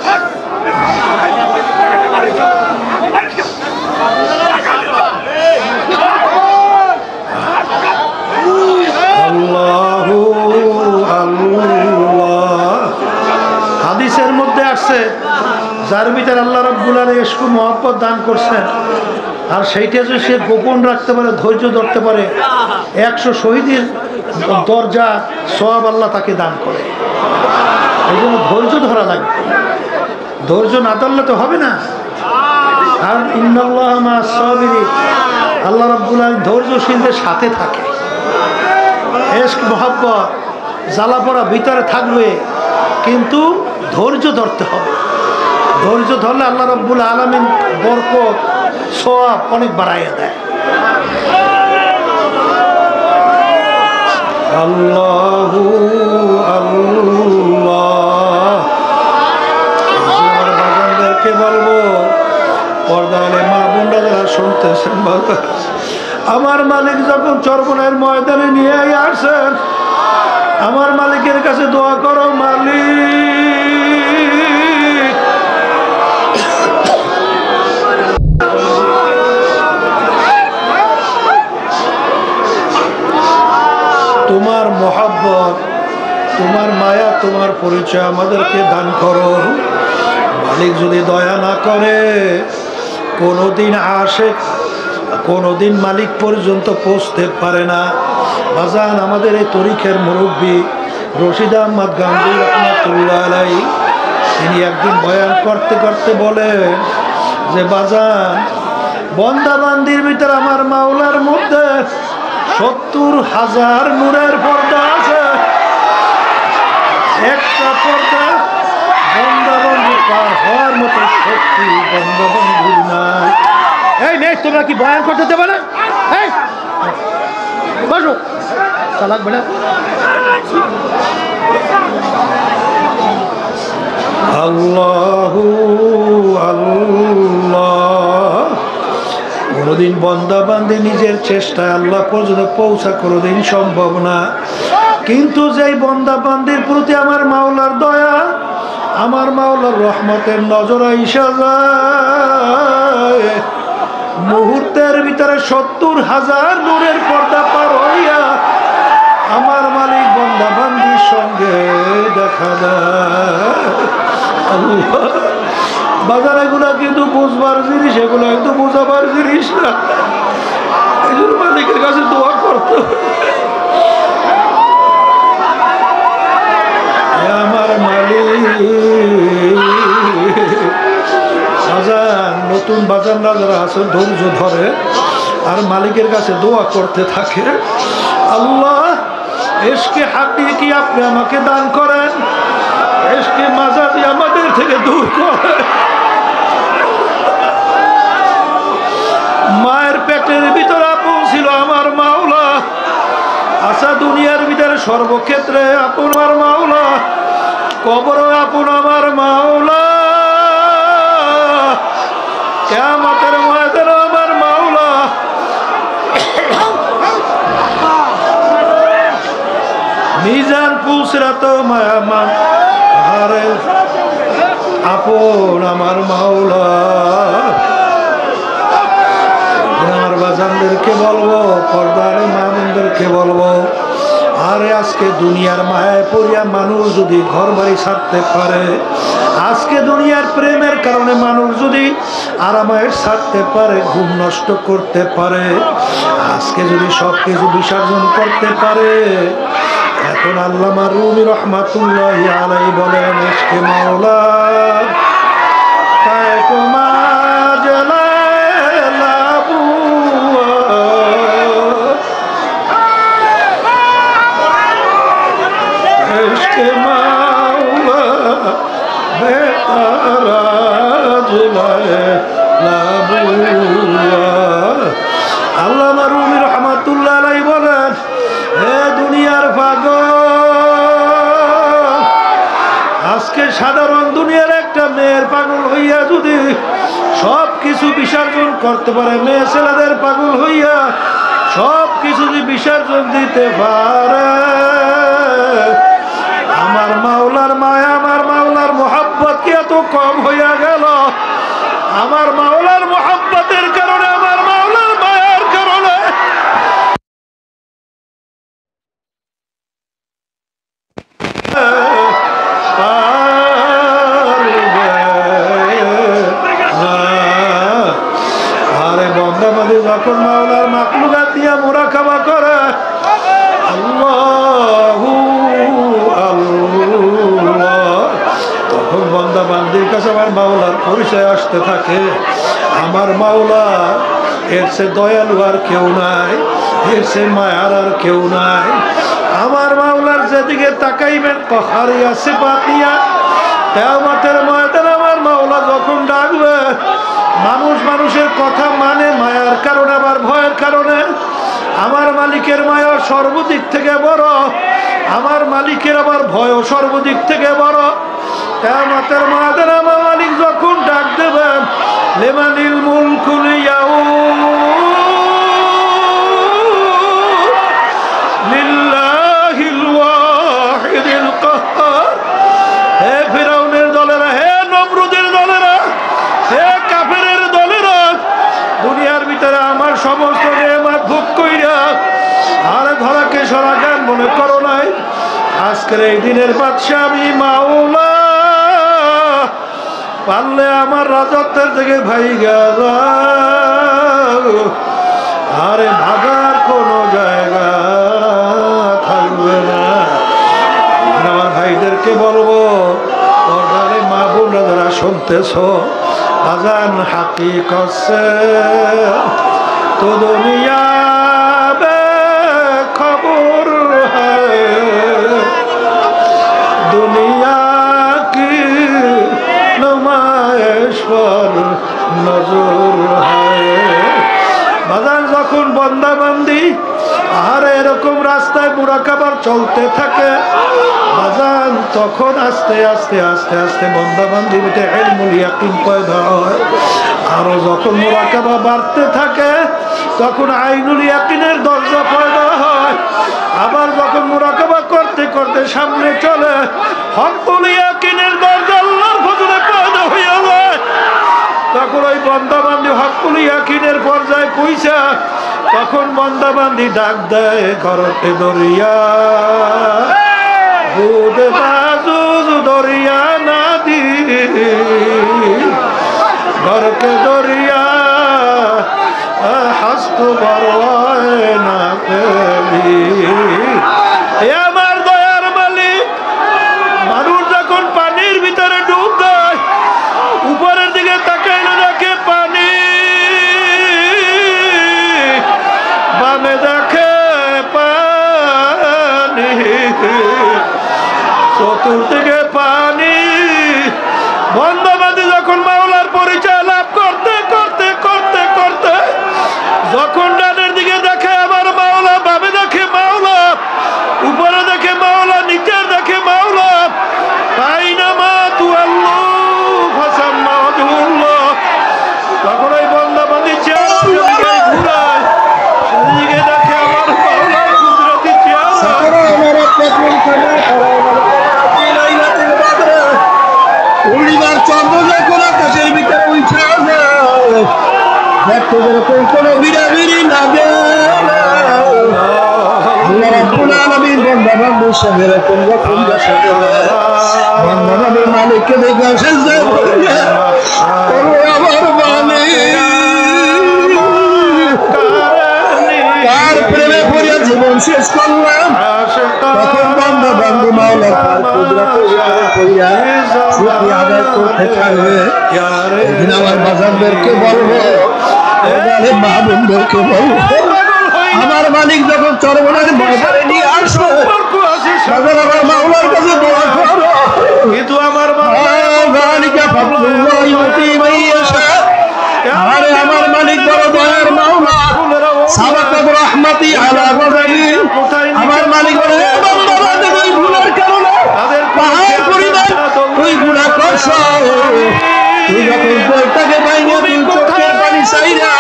S1: আল্লাহু আল্লাহ। হাদিসের মধ্যে আসছে যার ভিতরে আল্লাহ রাব্বুল আলামিন ইশক মহব্বত দান করছেন, আর সেইটা যে সে গোপন রাখতে পারে, ধৈর্য ধরতে পারে, 100 শহীদের দরজা সওয়াব আল্লাহ তাকে দান করে। এই জন্য ধৈর্য ধরা লাগবে, ধৈর্য না ধরলে তো হবে না। আর ইন্নাল্লাহা মা'আস সাবিরিন, আল্লাহ রাব্বুল আলামিন ধৈর্যশীলদের সাথে থাকে। ইশক মহব্বত জ্বালা পড়া ভিতরে থাকবে, কিন্তু ধৈর্য ধরতে হবে। ধৈর্য ধরলে আল্লাহ রাব্বুল আলামিন বরকত সওয়াব অনেক বাড়াইয়া দেয়। আল্লাহু আল্লাহ। আমার বাজানদেরকে বলবো, পর্দালে মা বোনরা যারা শুনতেছেন, আমার মালিক যখন চরমনের ময়দানে নিয়ে আসেন, আমার মালিকের কাছে দোয়া করো, মালিক তোমার মহব্বত, তোমার মায়া, তোমার পরিচয় আমাদেরকে দান করো। মালিক যদি দয়া না করে, কোনোদিন আশিক কোনোদিন মালিক পর্যন্ত পৌঁছতে পারে না। বাজান আমাদের এই তরিকের মুরব্বী রশিদ আহমদ গান্ধী রহমাতুল্লাহ আলাইহি, তিনি একদিন বয়ান করতে করতে বলেন যে বাজান, বন্দাবান্দির ভিতরে আমার মাওলার মধ্যে 70,000 নূরের পর্দা আছে। একটা পর্দা বন্দাবন্দি পার হওয়ার মতো শক্তি বন্দাবন্দির নাই। এই নেই, তোমরা কি বয়ান করতে দেবে না? এই বসো, চালাক বেটা। আল্লাহু আল্লাহ। কোনোদিন বন্দাবান্দি নিজের চেষ্টায় আল্লাহ পর্যন্ত পৌঁছা কোনোদিন সম্ভব না, কিন্তু যেই বন্দাবান্দির প্রতি আমার মাওলার দয়া, আমার মাওলার রহমতের নজর আইসা যায়, মুহূর্তের ভিতরে 70,000 নূরের পর্দা পার হইয়া আমার মালিক বন্দাবান্দির সঙ্গে দেখা যায়। আল্লাহ বাজার, এগুলা কিন্তু বুঝবার জিনিস, এগুলো কিন্তু বোঝাবার জিনিস না। এই জন্য মালিকের কাছে দোয়া করতে হবে, আমার মালিক। বাজার নতুন বাজার না যারা আছে, ধৈর্য ধরে আর মালিকের কাছে দোয়া করতে থাকে, আল্লাহ ইশকে হাকিকি আপনি আমাকে দান করেন, ইশকে মাজাজি আমাদের থেকে দূর করেন। মায়ের পেটের ভিতরে আপন ছিল আমার মাওলা, আচ্ছা দুনিয়ার ভিতরে সর্বক্ষেত্রে আপন আমার মাওলা, কবরও আপন আমার মাওলা, কিয়ামতের ময়দানে আমার মাওলা। মিজান পুসরাত মায়ামান হারে আপন আমার মাওলা। আমার বাজানদেরকে বলবো, পর্দার মা বোনদেরকে বলবো, আরে আজকে দুনিয়ার মায়ায় পড়িয়া মানুষ যদি ঘর বাড়ি ছাড়তে পারে, আজকে দুনিয়ার প্রেমের কারণে মানুষ যদি আরামায়ের ছাড়তে পারে, ঘুম নষ্ট করতে পারে, আজকে যদি সব কিছু বিসর্জন করতে পারে, এখন আল্লামা রুমি রহমাতুল্লাহি আলাইহি বলেন ইশকে মাওলা কায় কুমা জালালাবু ইশকে মাওলা বেতারা জালালাবু। আল্লামা রুমি রহমাতুল্লাহি আলাইহি বলেন, হে দুনিয়ার পাগল, আজকে সাধারণ দুনিয়ার একটা মেয়ের পাগল হইয়া যদি সব কিছু বিসর্জন করতে পারে, মেয়ে ছেলেদের পাগল হইয়া সব কিছু যদি বিসর্জন দিতে পারে, আমার মাওলার মায়া, আমার মাওলার মোহাব্বত কি এত কম হইয়া গেল? আমার মাওলার মোহাব্বতের কারণে, আমার মাওলার মায়ার কারণে আরে বন্দাবাদী যখন মাওলার মাকলুকাত দিয়া মুরাকাবা করে, আল্লাহু আল্লাহ, তখন বন্দা বান্দির কাছে আমার মাওলার পরিচয় আসতে থাকে। আমার মাওলা এর সে দয়ালু আর কেউ নাই, এর সে মায়ার আর কেউ নাই। আমার মাওলার যেদিকে তাকাইবেন কহারিয়া সিফাত নিয়া, কিয়ামতের ময়দানে আমার মাওলা যখন ডাকবে, মানুষ মানুষের কথা মানে মায়ার কারণে, আবার ভয়ের কারণে। আমার মালিকের মায়া সর্বদিক থেকে বড়, আমার মালিকের আবার ভয় সর্বদিক থেকে বড়। কিয়ামতের ময়দানে আমার মালিক যখন ডাক দেবেন, লিমানিল মুলকুল ইয়াউম লিল্লাহিল ওয়াহিদিল কাহ্হার। হে ফিরাউনের দলেরা, হে নমরুদের দলেরা, হে কাফেরের দলেরা, দুনিয়ার ভিতরে আমার সমস্ত নেয়ামত ভোগ কইরা আর ধরাকে সরা জ্ঞান মনে করো নাই। আজকের এই দিনের বাদশা আমি মাওলা, পারলে আমার রাজত্বের থেকে ভাইগা যাও, আরে ভাগার কোনো জায়গা থাকবে না। আমার ভাইদেরকে বলবো, পর্দারে মা বোনরা যারা শুনতেছ, আজান হাকিকত সে তো দুনিয়া বে খবর হ্যায়, দুনিয়া কি নুমায়েশ পর নজর হ্যায়। বাজান যখন বন্দা বান্দি আর এরকম রাস্তায় মুরাকাবার চলতে থাকে বাজান, তখন আস্তে আস্তে আস্তে আস্তে বন্দা বান্দির ভিতরে ইলমুল ইয়াকিন পয়দা হয়। আরো যখন মুরাকাবা বাড়তে থাকে তখন আইনুল ইয়াকিনের দরজা পয়দা হয়। আবার যখন মুরাকাবা করতে করতে সামনে চলে হকুল ইয়াকিনের দরজা আল্লাহর ফজলে পয়দা হইয়া যায়। তখন ওই বন্দাবান্দি হকুল ইয়াকিনের পর্যায়ে পৌঁছা, তখন বন্দাবান্দি ডাক দেয়, ঘরতে দরিয়া বুদ বাজুজ দরিয়া নাদি, ঘরকে দরিয়া হাস্ত বরওয়ায় না পেলি। আমার দয়ার মালিক, মানুষ যখন পানির ভিতরে ডুব দেয়, উপরের দিকে তাকাইলে দেখে পানি, বামে দেখে পানি, চতুর্দিকে পানি। বন্দাবাদী যখন মাওলার পরিচয় লাভ করতে করতে করতে করতে যখন ডানের দিকে দেখে আমার মাওলা, বামে দেখে মাওলা, উপরে দেখে মাওলা, নিচে দেখে মাওলা, আইনামা তুআল্লু ফাসাম্মা ওয়াজহুল্লাহ, তখন ওই বন্দাবাদী চেহারা ঘুরায়, সেদিকে দেখে আমার মাওলার কুদরতি চেহারা।
S2: পূর্ণিমার চন্দ্র যখন আকাশের ভিতরে উঠে যায়, দেখো যেরকম কোনো বিড়াবিড়ি লাগে। আল্লাহ রাব্বুল আলামিন বাদশাহ এরকম রকম বান্দা মালিককে দেখে সেজদা করে আমার মালিক কার প্রেমে পড়িয়া জীবন শেষ করলাম তখন বান্দা বান্দি মাওলার কুদরতে পড়িয়া শুকরিয়া আদায় করতে থাকবে। এদিন আমার বাজারদেরকে বলবো, মাহবুবদেরকে বলবো, আমার মালিক যখন চরমনের বাজারে নিয়ে আসবে আমার মাওলার কাছে দোয়া করো,
S1: কিন্তু আমার
S2: আরে আমার মালিক বড় দয়ার মাওলা সাবাকাত রাহমাতি আলা বাদানি। আমার মালিক বলে ওই গুনার কারণে পাহাড় পরিমাণ তুই গুনাহ করছ, তুই যখন বইটাকে বাইরে তুই চোখের পানি চাইরা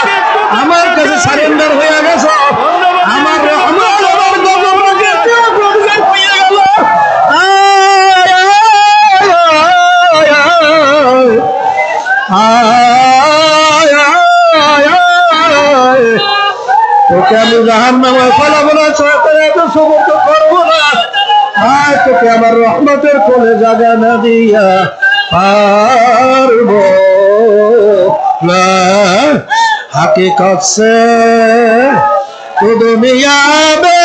S2: আমার কাছে সারেন্ডার হয়ে গেছ, আমার রহমান আমার গজবকে প্রতিষ্ঠা হয়ে গেল। তোকে আমি জাহান্নামে ফেলাবো না, শয়তান এত সমর্থ করবো না, আয় তোকে আমার রহমতের কোলে জায়গা না দিয়া পারবো না। হাকিকত সে তো দুনিয়া মে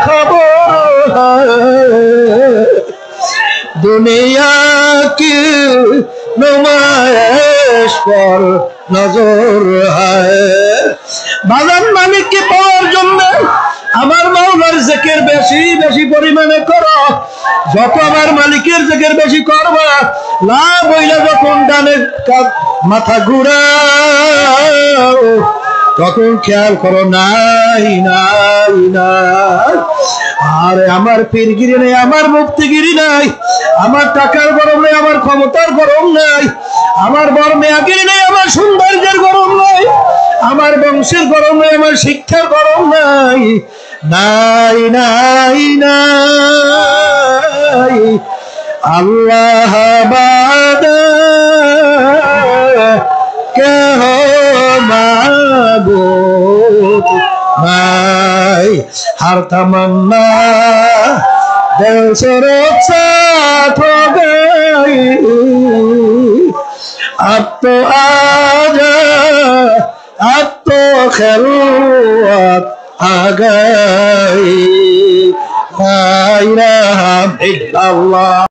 S2: খবর দুনিয়া কি নুমাইশ পর নজর হয়। বাজার মালিককে পাওয়ার জন্য আমার মাওলার জিকির বেশি বেশি পরিমাণে করো, যত আমার মালিকের জিকির বেশি করবা লাভ হইলে যখন ডানে মাথা ঘুরাও তখন খেয়াল করো নাই নাই নাই। আরে আমার পীরগিরি নেই, আমার মুক্তিগিরি নাই, আমার টাকার গরম নেই, আমার ক্ষমতার গরম নাই, আমার বর্মেয়াগিরি নেই, আমার সৌন্দর্যের গরম নাই, আমার বংশের গরম নেই, আমার শিক্ষার গরম নাই নাই নাই নাই। আল্লাহ বাদে কেহ মাবুদ নাই, हर तमन्ना दिल से रुखसत हो गई, अब तो आजा अब तो खिलवत आ गई। ला इलाहा इल्लल्लाह